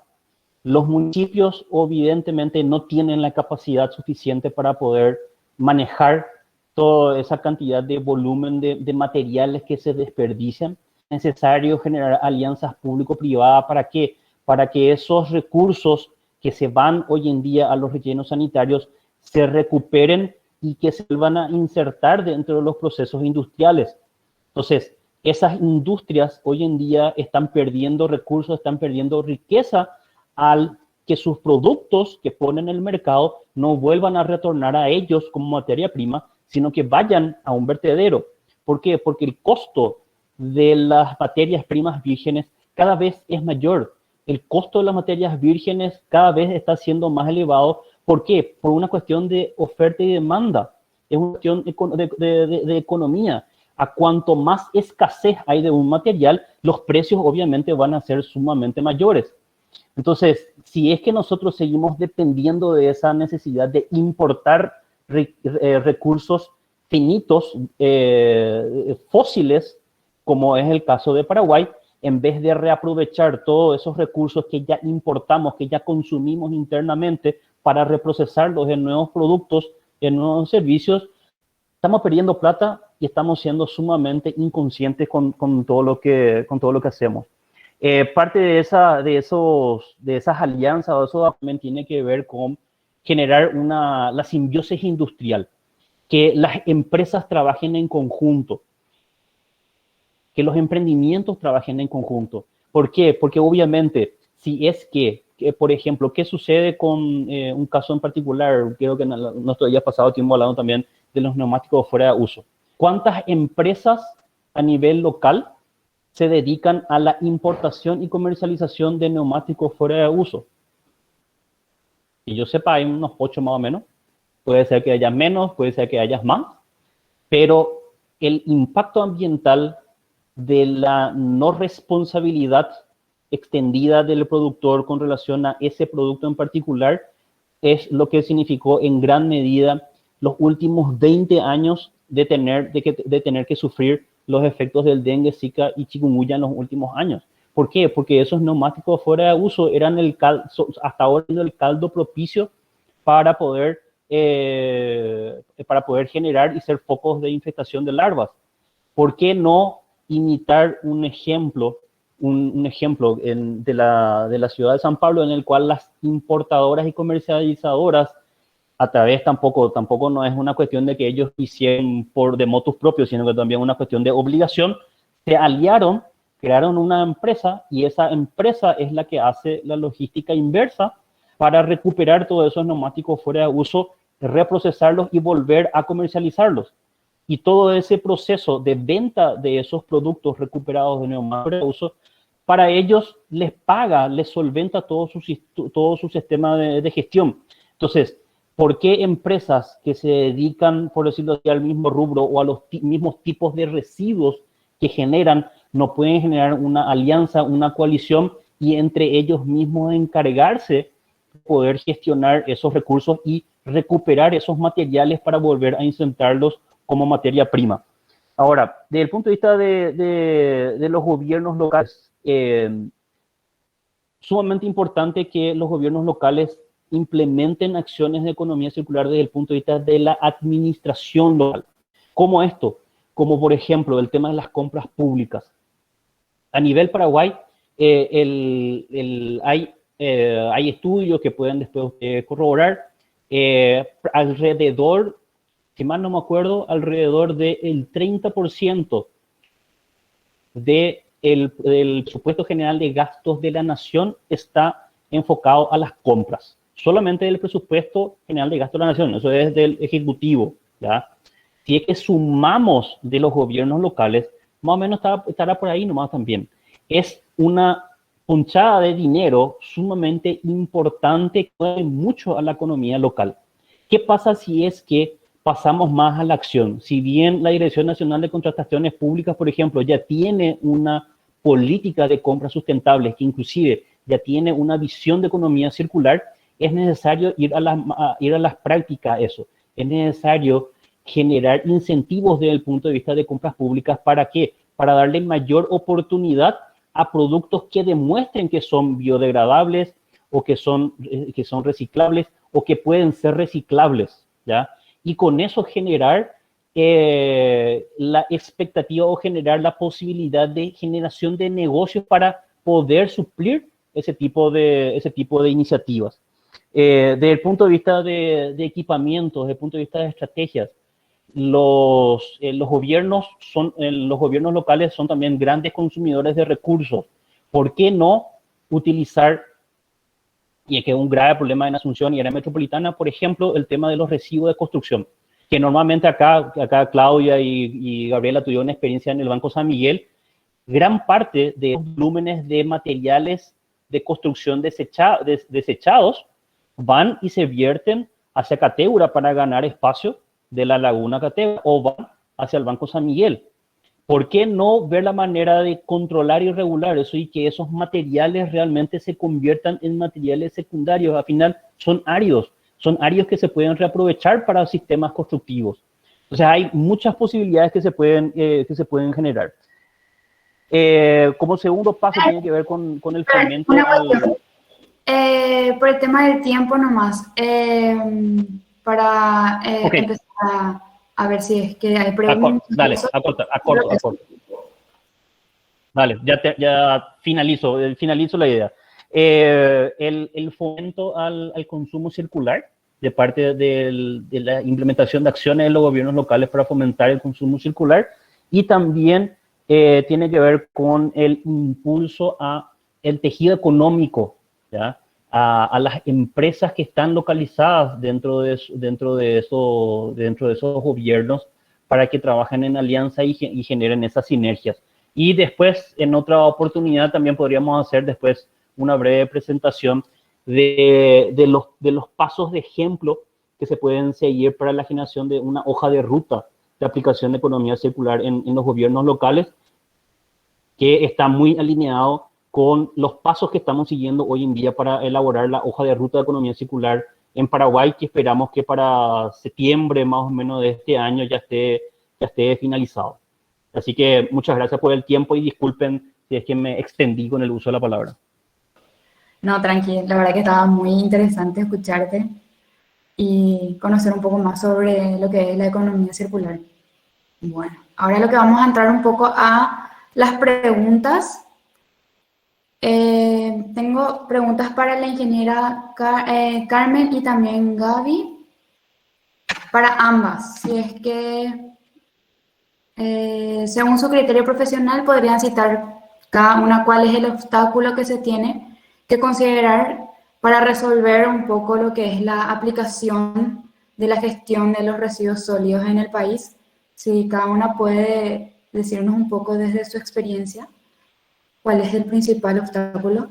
Los municipios evidentemente no tienen la capacidad suficiente para poder manejar toda esa cantidad de volumen de materiales que se desperdician. Es necesario generar alianzas público-privadas. ¿Para qué? Para que esos recursos que se van hoy en día a los rellenos sanitarios se recuperen y que se van a insertar dentro de los procesos industriales. Entonces, esas industrias hoy en día están perdiendo recursos, están perdiendo riqueza al que sus productos que ponen en el mercado no vuelvan a retornar a ellos como materia prima, sino que vayan a un vertedero. ¿Por qué? Porque el costo de las materias primas vírgenes cada vez es mayor. El costo de las materias vírgenes cada vez está siendo más elevado. ¿Por qué? Por una cuestión de oferta y demanda. Es una cuestión de economía. A cuanto más escasez hay de un material, los precios obviamente van a ser sumamente mayores. Entonces, si es que nosotros seguimos dependiendo de esa necesidad de importar recursos finitos, fósiles, como es el caso de Paraguay, en vez de reaprovechar todos esos recursos que ya importamos, que ya consumimos internamente para reprocesarlos en nuevos productos, en nuevos servicios, estamos perdiendo plata y estamos siendo sumamente inconscientes con todo lo que hacemos. Parte de esas alianzas o eso también tiene que ver con generar la simbiosis industrial, que las empresas trabajen en conjunto. que los emprendimientos trabajen en conjunto. ¿Por qué? Porque obviamente, si es que por ejemplo, ¿qué sucede con un caso en particular? Creo que nuestro día pasado tiempo hablando también de los neumáticos fuera de uso. ¿Cuántas empresas a nivel local se dedican a la importación y comercialización de neumáticos fuera de uso? Y yo sepa, hay unos 8 más o menos. Puede ser que haya menos, puede ser que haya más, pero el impacto ambiental de la no responsabilidad extendida del productor con relación a ese producto en particular es lo que significó en gran medida los últimos 20 años de tener que sufrir los efectos del dengue, zika y chikungunya en los últimos años. ¿Por qué? Porque esos neumáticos fuera de uso eran hasta ahora el caldo propicio para poder generar y ser focos de infestación de larvas. ¿Por qué no imitar un ejemplo de la ciudad de San Pablo, en el cual las importadoras y comercializadoras, a través tampoco no es una cuestión de que ellos hicieron de motus propios, sino que también una cuestión de obligación, se aliaron, crearon una empresa, y esa empresa es la que hace la logística inversa para recuperar todos esos neumáticos fuera de uso, reprocesarlos y volver a comercializarlos. Y todo ese proceso de venta de esos productos recuperados de neumáticos fuera de uso, para ellos les solventa todo su sistema de gestión. Entonces, ¿por qué empresas que se dedican, por decirlo así, al mismo rubro o a los mismos tipos de residuos que generan, no pueden generar una alianza, una coalición y entre ellos mismos encargarse de poder gestionar esos recursos y recuperar esos materiales para volver a insertarlos como materia prima? Ahora, desde el punto de vista de los gobiernos locales, sumamente importante que los gobiernos locales implementen acciones de economía circular desde el punto de vista de la administración local. ¿Cómo esto? Como por ejemplo el tema de las compras públicas. A nivel Paraguay, hay estudios que pueden después corroborar, alrededor, si mal no me acuerdo, alrededor del 30% del presupuesto general de gastos de la nación está enfocado a las compras. Solamente del presupuesto general de gastos de la nación, eso es del Ejecutivo, ¿ya? Si es que sumamos de los gobiernos locales, más o menos estará por ahí nomás también. Es una ponchada de dinero sumamente importante que mueve mucho a la economía local. ¿Qué pasa si es que pasamos más a la acción? Si bien la Dirección Nacional de Contrataciones Públicas, por ejemplo, ya tiene una política de compras sustentables, que inclusive ya tiene una visión de economía circular, es necesario ir a las prácticas eso. Es necesario generar incentivos desde el punto de vista de compras públicas. ¿Para qué? Para darle mayor oportunidad a productos que demuestren que son biodegradables o que son reciclables o que pueden ser reciclables, ¿ya? Y con eso generar la expectativa o generar la posibilidad de generación de negocios para poder suplir ese tipo de iniciativas. Desde el punto de vista de equipamientos, desde el punto de vista de estrategias, los gobiernos locales son también grandes consumidores de recursos. ¿Por qué no utilizar, y es que es un grave problema en Asunción y área metropolitana, por ejemplo, el tema de los residuos de construcción? Que normalmente acá Claudia y Gabriela tuvieron una experiencia en el Banco San Miguel. Gran parte de los volúmenes de materiales de construcción desechados van y se vierten hacia Catéura para ganar espacio de la laguna Catéura, o van hacia el Banco San Miguel. ¿Por qué no ver la manera de controlar y regular eso y que esos materiales realmente se conviertan en materiales secundarios? Al final son áridos que se pueden reaprovechar para sistemas constructivos. O sea, hay muchas posibilidades que se pueden generar. Como segundo paso tiene que ver con el fomento por el tema del tiempo nomás, para empezar a ver si es que hay preguntas. Dale, acorto. Dale, ya finalizo la idea. El fomento al consumo circular de parte de la implementación de acciones de los gobiernos locales para fomentar el consumo circular, y también tiene que ver con el impulso a el tejido económico, ¿ya? A las empresas que están localizadas dentro de esos gobiernos para que trabajen en alianza y generen esas sinergias. Y después, en otra oportunidad, también podríamos hacer después una breve presentación de los pasos de ejemplo que se pueden seguir para la generación de una hoja de ruta de aplicación de economía circular en los gobiernos locales, que está muy alineado con los pasos que estamos siguiendo hoy en día para elaborar la hoja de ruta de economía circular en Paraguay, que esperamos que para septiembre más o menos de este año ya esté finalizado. Así que muchas gracias por el tiempo y disculpen si es que me extendí con el uso de la palabra. No, tranqui, la verdad que estaba muy interesante escucharte y conocer un poco más sobre lo que es la economía circular. Bueno, ahora lo que vamos a entrar un poco a las preguntas. Tengo preguntas para la ingeniera Carmen y también Gaby, para ambas. Si es que, según su criterio profesional, podrían citar cada una cuál es el obstáculo que se tiene que considerar para resolver un poco lo que es la aplicación de la gestión de los residuos sólidos en el país. Si cada una puede decirnos un poco desde su experiencia, ¿cuál es el principal obstáculo?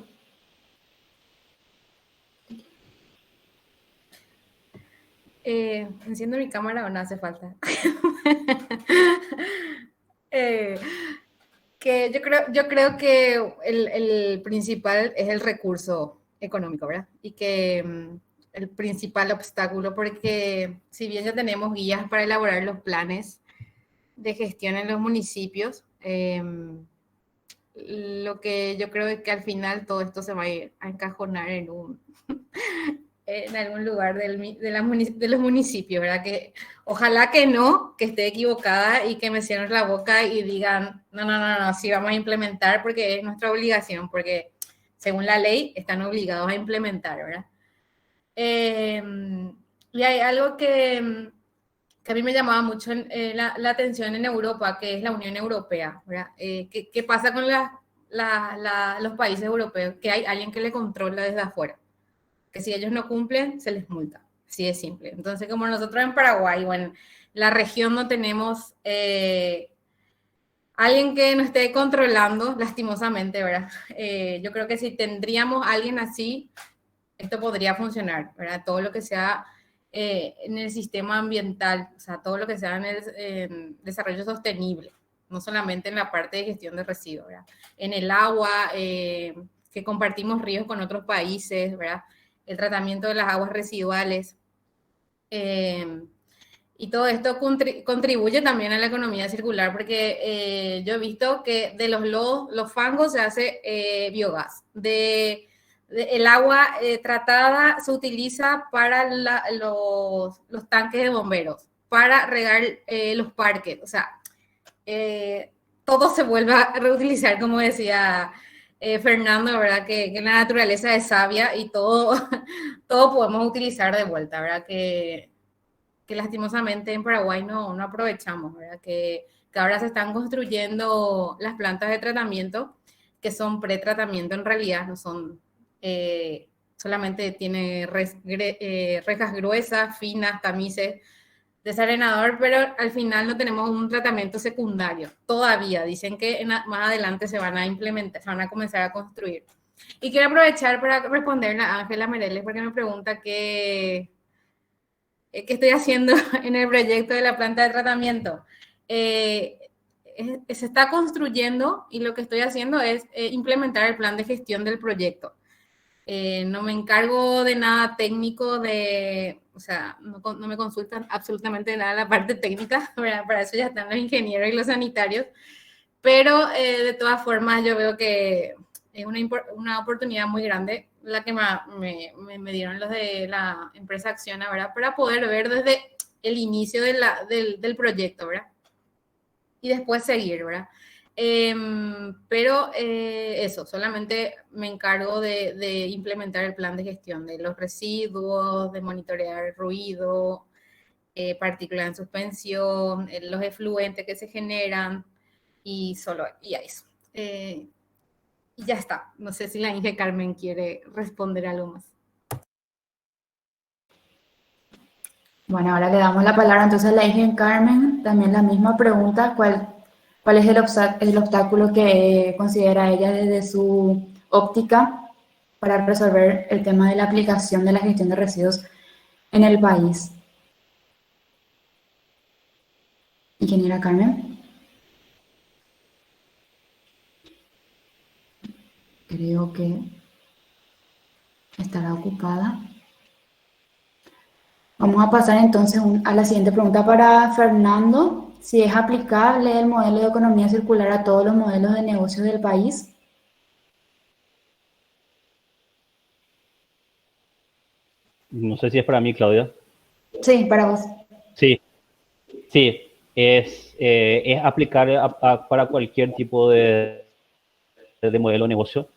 ¿Enciendo mi cámara o no hace falta? Que yo creo que el principal es el recurso económico, ¿verdad? Y que el principal obstáculo, porque si bien ya tenemos guías para elaborar los planes de gestión en los municipios, lo que yo creo es que al final todo esto se va a ir a encajonar en algún lugar de los municipios, ¿verdad? Que ojalá que no, que esté equivocada y que me cierren la boca y digan, no, sí vamos a implementar porque es nuestra obligación, porque según la ley están obligados a implementar, ¿verdad? Y hay algo que a mí me llamaba mucho la atención en Europa, que es la Unión Europea, ¿verdad? ¿Qué pasa con los países europeos? Que hay alguien que le controla desde afuera, que si ellos no cumplen, se les multa. Así de simple. Entonces, como nosotros en Paraguay o en la región no tenemos alguien que nos esté controlando, lastimosamente, ¿verdad? Yo creo que si tendríamos alguien así, esto podría funcionar, ¿verdad? Todo lo que sea en el sistema ambiental, o sea, todo lo que sea en desarrollo sostenible, no solamente en la parte de gestión de residuos, ¿verdad? En el agua, que compartimos ríos con otros países, ¿verdad? El tratamiento de las aguas residuales. Y todo esto contribuye también a la economía circular, porque yo he visto que de los fangos se hace biogás. El agua tratada se utiliza para los tanques de bomberos, para regar los parques. O sea, todo se vuelve a reutilizar, como decía Fernando, ¿verdad? Que la naturaleza es sabia y todo, todo podemos utilizar de vuelta, ¿verdad? Que lastimosamente en Paraguay no aprovechamos, ¿verdad? Que ahora se están construyendo las plantas de tratamiento, que son pretratamiento en realidad, no son, solamente tiene rejas gruesas, finas, tamices, desarenador, pero al final no tenemos un tratamiento secundario. Todavía dicen que más adelante se van a implementar, se van a comenzar a construir. Y quiero aprovechar para responderle a Ángela Mereles, porque me pregunta qué estoy haciendo en el proyecto de la planta de tratamiento. Se está construyendo y lo que estoy haciendo es implementar el plan de gestión del proyecto. No me encargo de nada técnico, o sea, no me consultan absolutamente nada la parte técnica, ¿verdad? Para eso ya están los ingenieros y los sanitarios, pero de todas formas yo veo que es una oportunidad muy grande la que me dieron los de la empresa Acciona, ¿verdad? Para poder ver desde el inicio del proyecto, ¿verdad? Y después seguir, ¿verdad? Pero eso, solamente me encargo de implementar el plan de gestión de los residuos, de monitorear el ruido, partículas en suspensión, los efluentes que se generan, y solo y a eso. Y ya está. No sé si la Inge Carmen quiere responder algo más. Bueno, ahora le damos la palabra entonces a la Inge Carmen. También la misma pregunta, ¿cuál es el obstáculo que considera ella desde su óptica para resolver el tema de la aplicación de la gestión de residuos en el país? Ingeniera Carmen. Creo que estará ocupada. Vamos a pasar entonces a la siguiente pregunta para Fernando. Si es aplicable el modelo de economía circular a todos los modelos de negocios del país. No sé si es para mí, Claudia. Sí, para vos. Sí, sí, es aplicable para cualquier tipo de modelo de negocio,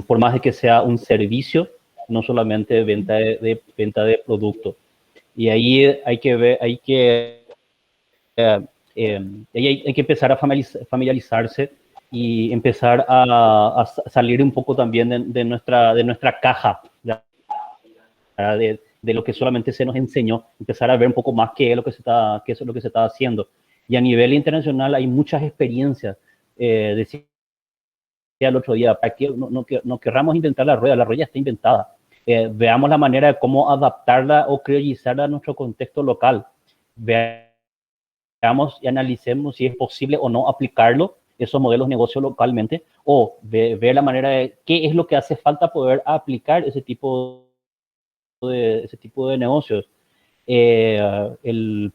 por más de que sea un servicio, no solamente venta venta de producto. Y ahí hay que ver, hay que empezar a familiarizarse y empezar a salir un poco también de nuestra caja, ¿ya? De lo que solamente se nos enseñó, empezar a ver un poco más qué es lo que se está haciendo. Y a nivel internacional hay muchas experiencias. Decía el otro día, para que no querramos inventar la rueda ya está inventada. Veamos la manera de cómo adaptarla o criollizarla a nuestro contexto local. Veamos y analicemos si es posible o no aplicarlo, esos modelos de negocio localmente, o ver la manera de qué es lo que hace falta poder aplicar ese tipo de negocios.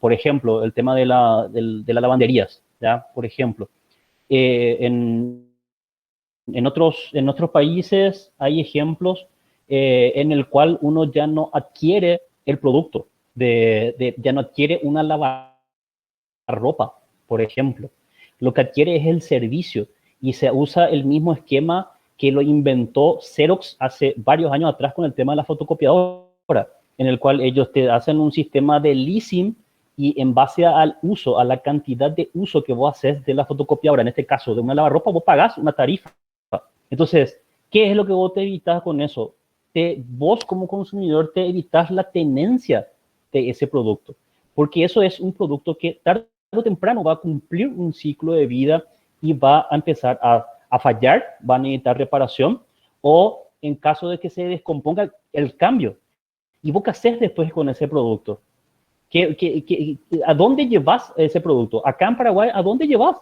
Por ejemplo, el tema de las lavanderías, ¿ya? Por ejemplo, en otros países hay ejemplos en el cual uno ya no adquiere el producto, ya no adquiere una lavarropa, por ejemplo. Lo que adquiere es el servicio y se usa el mismo esquema que lo inventó Xerox hace varios años atrás con el tema de la fotocopiadora, en el cual ellos te hacen un sistema de leasing y en base al uso, a la cantidad de uso que vos haces de la fotocopiadora, en este caso de una lavarropa, vos pagás una tarifa. Entonces, ¿qué es lo que vos te evitas con eso? Vos como consumidor te evitas la tenencia de ese producto, porque eso es un producto que tarde o temprano va a cumplir un ciclo de vida y va a empezar a fallar, va a necesitar reparación, o en caso de que se descomponga el cambio. ¿Y vos qué haces después con ese producto? ¿A dónde llevas ese producto? Acá en Paraguay, ¿a dónde llevas?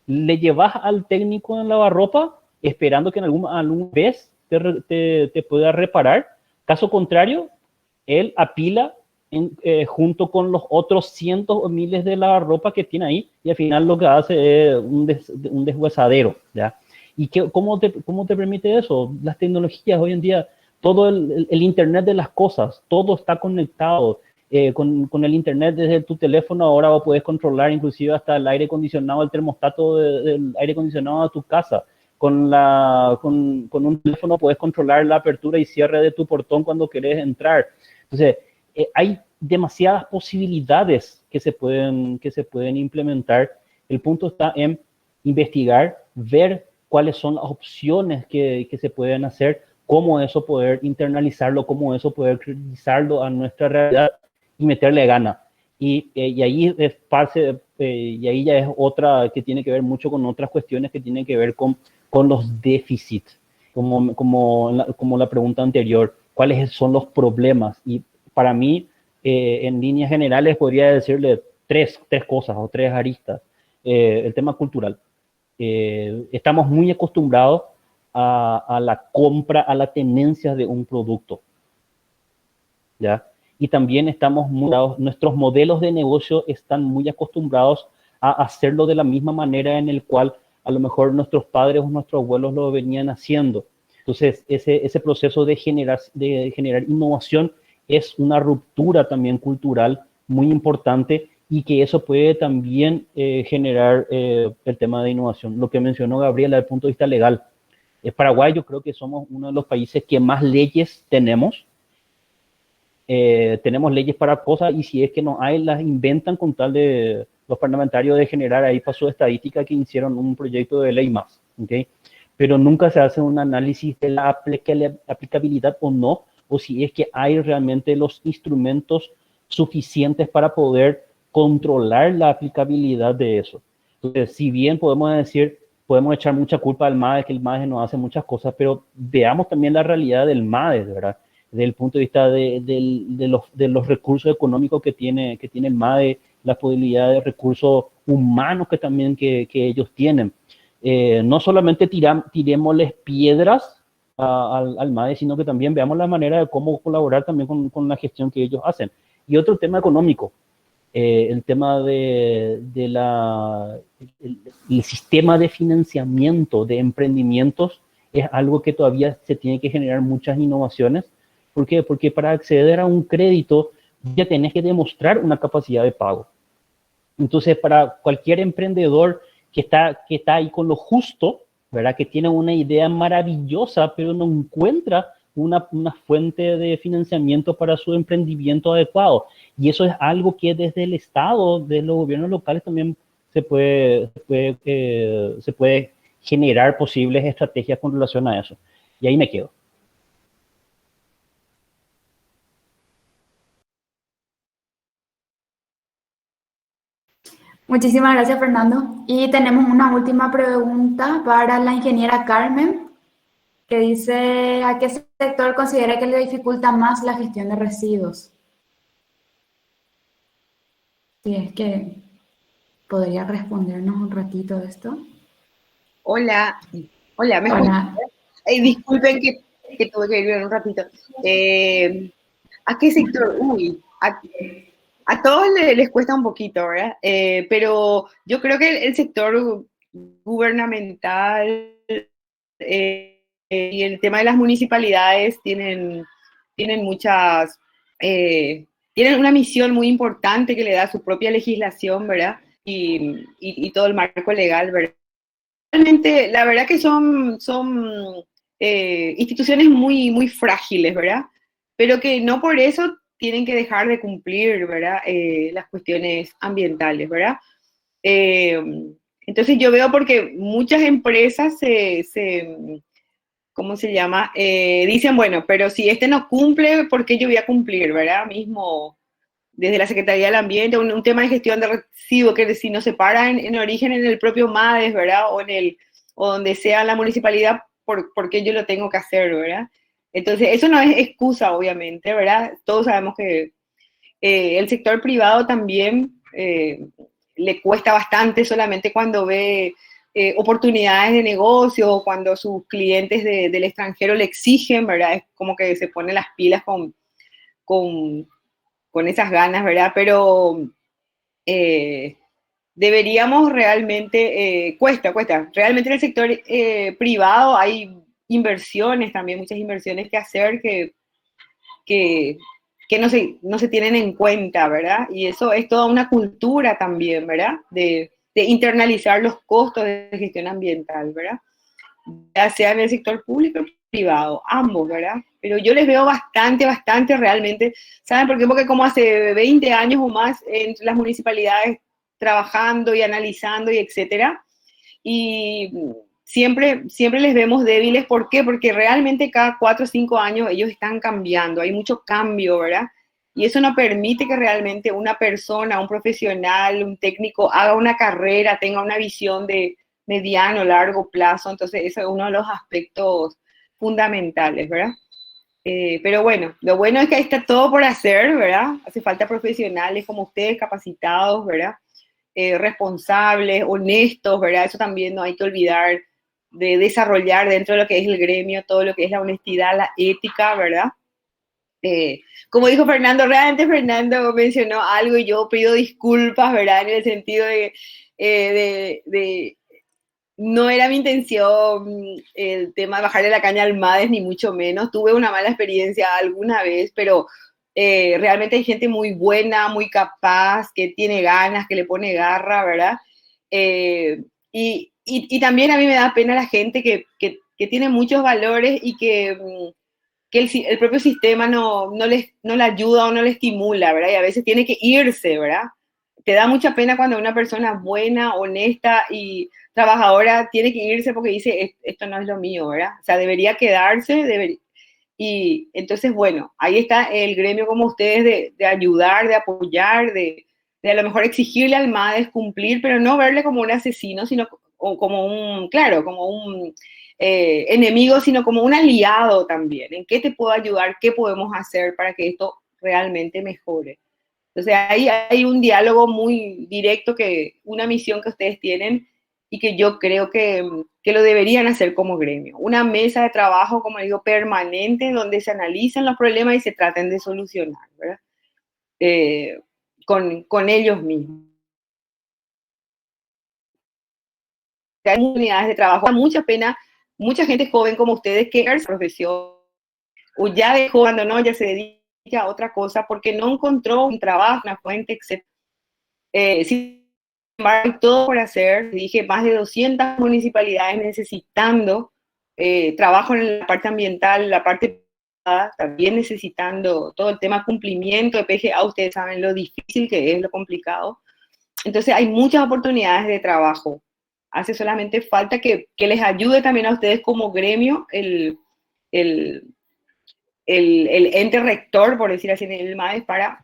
¿Le llevas al técnico en lavarropa esperando que en algún vez te pueda reparar? Caso contrario, él apila junto con los otros cientos o miles de lavarropa que tiene ahí y al final lo que hace es un deshuesadero, ¿ya? ¿Y cómo te permite eso? Las tecnologías hoy en día, todo el Internet de las cosas, todo está conectado. Con el Internet desde tu teléfono ahora vos podés controlar inclusive hasta el aire acondicionado, el termostato del aire acondicionado de tu casa. Con un teléfono puedes controlar la apertura y cierre de tu portón cuando querés entrar. Entonces, hay demasiadas posibilidades que se pueden implementar. El punto está en investigar, ver cuáles son las opciones que se pueden hacer, cómo eso poder internalizarlo, cómo eso poder utilizarlo a nuestra realidad y meterle gana. Y ahí y ahí ya es otra que tiene que ver mucho con otras cuestiones que tienen que ver con los déficits, como la pregunta anterior, cuáles son los problemas. Y para mí, en líneas generales, podría decirle tres cosas o tres aristas. El tema cultural. Estamos muy acostumbrados a la compra, a la tenencia de un producto, ¿ya? Y también nuestros modelos de negocio están muy acostumbrados a hacerlo de la misma manera en el cual a lo mejor nuestros padres o nuestros abuelos lo venían haciendo. Entonces, ese proceso de generar innovación es una ruptura también cultural muy importante y que eso puede también generar el tema de innovación. Lo que mencionó Gabriela desde el punto de vista legal. Paraguay, yo creo que somos uno de los países que más leyes tenemos. Tenemos leyes para cosas y si es que no hay, las inventan con tal de los parlamentarios de generar ahí para su estadística que hicieron un proyecto de ley más, ¿okay? Pero nunca se hace un análisis de la aplicabilidad o no, o si es que hay realmente los instrumentos suficientes para poder controlar la aplicabilidad de eso. Entonces, si bien podemos decir, podemos echar mucha culpa al MADES, que el MADES no hace muchas cosas, pero veamos también la realidad del MADES, ¿verdad? Desde el punto de vista de los recursos económicos que tiene el MADES, la posibilidad de recursos humanos que también que ellos tienen. No solamente tirémosles piedras al MADES, sino que también veamos la manera de cómo colaborar también con la gestión que ellos hacen. Y otro tema económico, el tema el sistema de financiamiento de emprendimientos es algo que todavía se tiene que generar muchas innovaciones. ¿Por qué? Porque para acceder a un crédito ya tenés que demostrar una capacidad de pago. Entonces, para cualquier emprendedor que está ahí con lo justo, ¿verdad? Que tiene una idea maravillosa, pero no encuentra una fuente de financiamiento para su emprendimiento adecuado. Y eso es algo que desde el Estado, de los gobiernos locales también se puede generar posibles estrategias con relación a eso. Y ahí me quedo. Muchísimas gracias, Fernando. Y tenemos una última pregunta para la ingeniera Carmen, que dice, ¿a qué sector considera que le dificulta más la gestión de residuos? Si es que podría respondernos un ratito de esto. Hola, ¿me escuchan? Disculpen que tuve que ir un ratito. ¿A qué sector? Uy, a todos les cuesta un poquito, ¿verdad? Pero yo creo que el sector gubernamental y el tema de las municipalidades tienen muchas, tienen una misión muy importante que le da su propia legislación, ¿verdad? Y todo el marco legal, ¿verdad? Realmente, la verdad que son instituciones muy, muy frágiles, ¿verdad? Pero que no por eso tienen que dejar de cumplir, ¿verdad? Las cuestiones ambientales, ¿verdad? Entonces yo veo porque muchas empresas ¿cómo se llama? Dicen, bueno, pero si este no cumple, ¿por qué yo voy a cumplir, ¿verdad? Mismo desde la Secretaría del Ambiente, un tema de gestión de residuos que si no se para en origen en el propio MADES, ¿verdad? O donde sea la municipalidad, ¿por qué yo lo tengo que hacer, ¿verdad? Entonces, eso no es excusa, obviamente, ¿verdad? Todos sabemos que el sector privado también le cuesta bastante solamente cuando ve oportunidades de negocio, cuando sus clientes del extranjero le exigen, ¿verdad? Es como que se pone las pilas con esas ganas, ¿verdad? Pero deberíamos realmente, cuesta. Realmente en el sector privado hay inversiones también, muchas inversiones que hacer que no se tienen en cuenta, ¿verdad? Y eso es toda una cultura también, ¿verdad? De internalizar los costos de gestión ambiental, ¿verdad? Ya sea en el sector público o privado, ambos, ¿verdad? Pero yo les veo bastante realmente. ¿Saben por qué? Porque como hace 20 años o más en las municipalidades trabajando y analizando y etcétera, y siempre les vemos débiles. ¿Por qué? Porque realmente cada 4 o 5 años ellos están cambiando, hay mucho cambio, ¿verdad? Y eso no permite que realmente una persona, un profesional, un técnico haga una carrera, tenga una visión de mediano, largo plazo. Entonces, ese es uno de los aspectos fundamentales, ¿verdad? Pero bueno, lo bueno es que ahí está todo por hacer, ¿verdad? Hace falta profesionales como ustedes, capacitados, ¿verdad? Responsables, honestos, ¿verdad? Eso también no hay que olvidar de desarrollar dentro de lo que es el gremio, todo lo que es la honestidad, la ética, ¿verdad? Como dijo Fernando, realmente Fernando mencionó algo y yo pido disculpas, ¿verdad? En el sentido de no era mi intención el tema de bajarle la caña al MADES, ni mucho menos. Tuve una mala experiencia alguna vez, pero realmente hay gente muy buena, muy capaz, que tiene ganas, que le pone garra, ¿verdad? Y también a mí me da pena la gente que tiene muchos valores y que el propio sistema no le ayuda o no le estimula, ¿verdad? Y a veces tiene que irse, ¿verdad? te da mucha pena cuando una persona buena, honesta y trabajadora tiene que irse porque dice, esto no es lo mío, ¿verdad? O sea, debería quedarse, y entonces, bueno, ahí está el gremio como ustedes de ayudar, de apoyar, de a lo mejor exigirle al MADES cumplir, pero no verle como un asesino, sino como un, claro, como un enemigo, sino como un aliado también. ¿En qué te puedo ayudar? ¿Qué podemos hacer para que esto realmente mejore? Entonces ahí hay un diálogo muy directo, una misión que ustedes tienen y que yo creo que lo deberían hacer como gremio. Una mesa de trabajo, como digo, permanente, donde se analicen los problemas y se traten de solucionar, ¿verdad? Con ellos mismos. Hay unidades de trabajo, da mucha pena, mucha gente joven como ustedes que ejerce profesión o ya dejó, abandonó, ya se dedica a otra cosa porque no encontró un trabajo, una fuente, etc. Sin embargo, hay todo por hacer. Dije, más de 200 municipalidades necesitando trabajo en la parte ambiental, la parte privada, también necesitando todo el tema cumplimiento de PGA. Ustedes saben lo difícil que es, lo complicado. Entonces hay muchas oportunidades de trabajo. Hace solamente falta que les ayude también a ustedes como gremio el, el ente rector, por decir así, en el MADES para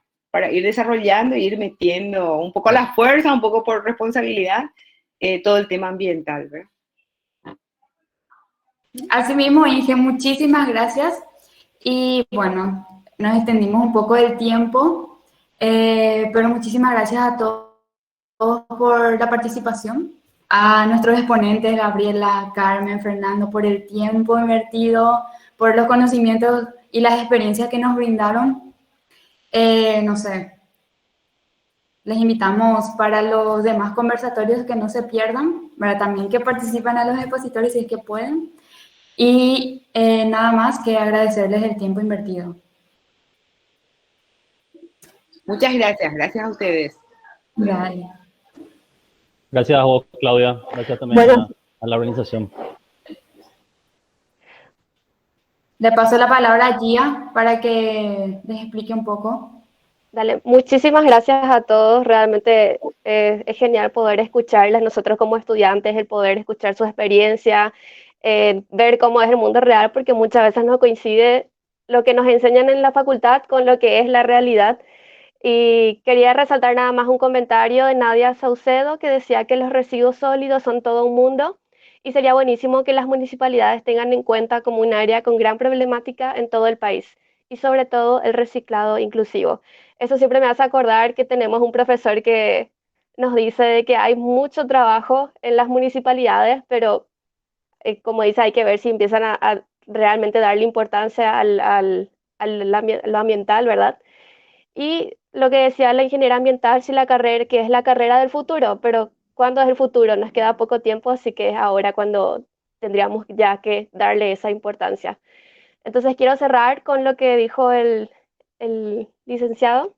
ir desarrollando e ir metiendo un poco a la fuerza, un poco por responsabilidad, todo el tema ambiental, ¿verdad? Asimismo, Inge, muchísimas gracias. Y bueno, nos extendimos un poco del tiempo, pero muchísimas gracias a todos por la participación. A nuestros exponentes, Gabriela, Carmen, Fernando, por el tiempo invertido, por los conocimientos y las experiencias que nos brindaron. No sé, les invitamos para los demás conversatorios que no se pierdan, para también que participen a los expositores si es que pueden. Y nada más que agradecerles el tiempo invertido. Muchas gracias, gracias a ustedes. Gracias. Gracias a vos, Claudia. Gracias también Bueno, a la organización. Le paso la palabra a Gia para que les explique un poco. dale, muchísimas gracias a todos. Realmente es genial poder escucharles nosotros como estudiantes, el poder escuchar su experiencia, ver cómo es el mundo real, porque muchas veces no coincide lo que nos enseñan en la facultad con lo que es la realidad. Y quería resaltar nada más un comentario de Nadia Saucedo que decía que los residuos sólidos son todo un mundo y sería buenísimo que las municipalidades tengan en cuenta como un área con gran problemática en todo el país y sobre todo el reciclado inclusivo. Eso siempre me hace acordar que tenemos un profesor que nos dice de que hay mucho trabajo en las municipalidades, pero como dice, hay que ver si empiezan a realmente darle importancia lo ambiental, ¿verdad? Y lo que decía la ingeniera ambiental, sí, la carrera, que es la carrera del futuro, pero ¿cuándo es el futuro? Nos queda poco tiempo, así que es ahora cuando tendríamos ya que darle esa importancia. Entonces quiero cerrar con lo que dijo el licenciado,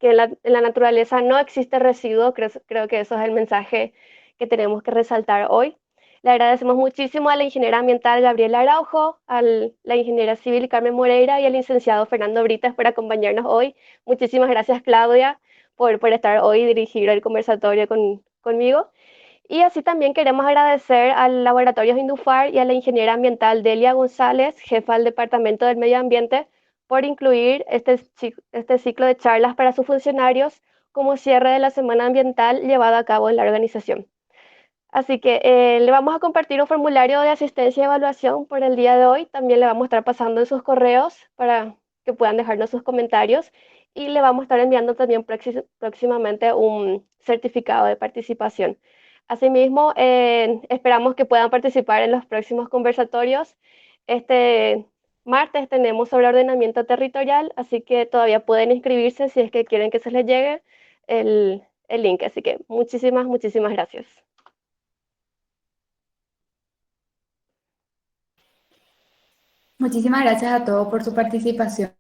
que en la naturaleza no existe residuo. Creo que eso es el mensaje que tenemos que resaltar hoy. Le agradecemos muchísimo a la ingeniera ambiental Gabriela Araujo, a la ingeniera civil Carmen Moreira y al licenciado Fernando Brites por acompañarnos hoy. Muchísimas gracias, Claudia, por estar hoy y dirigir el conversatorio conmigo. Y así también queremos agradecer al Laboratorio Indufar y a la ingeniera ambiental Delia González, jefa del Departamento del Medio Ambiente, por incluir este ciclo de charlas para sus funcionarios como cierre de la Semana Ambiental llevada a cabo en la organización. Así que le vamos a compartir un formulario de asistencia y evaluación por el día de hoy. También le vamos a estar pasando en sus correos para que puedan dejarnos sus comentarios y le vamos a estar enviando también próximamente un certificado de participación. Asimismo, esperamos que puedan participar en los próximos conversatorios. Este martes tenemos sobre ordenamiento territorial, así que todavía pueden inscribirse si es que quieren que se les llegue el link. Así que muchísimas gracias. Muchísimas gracias a todos por su participación.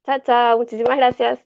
Chao, chao, muchísimas gracias.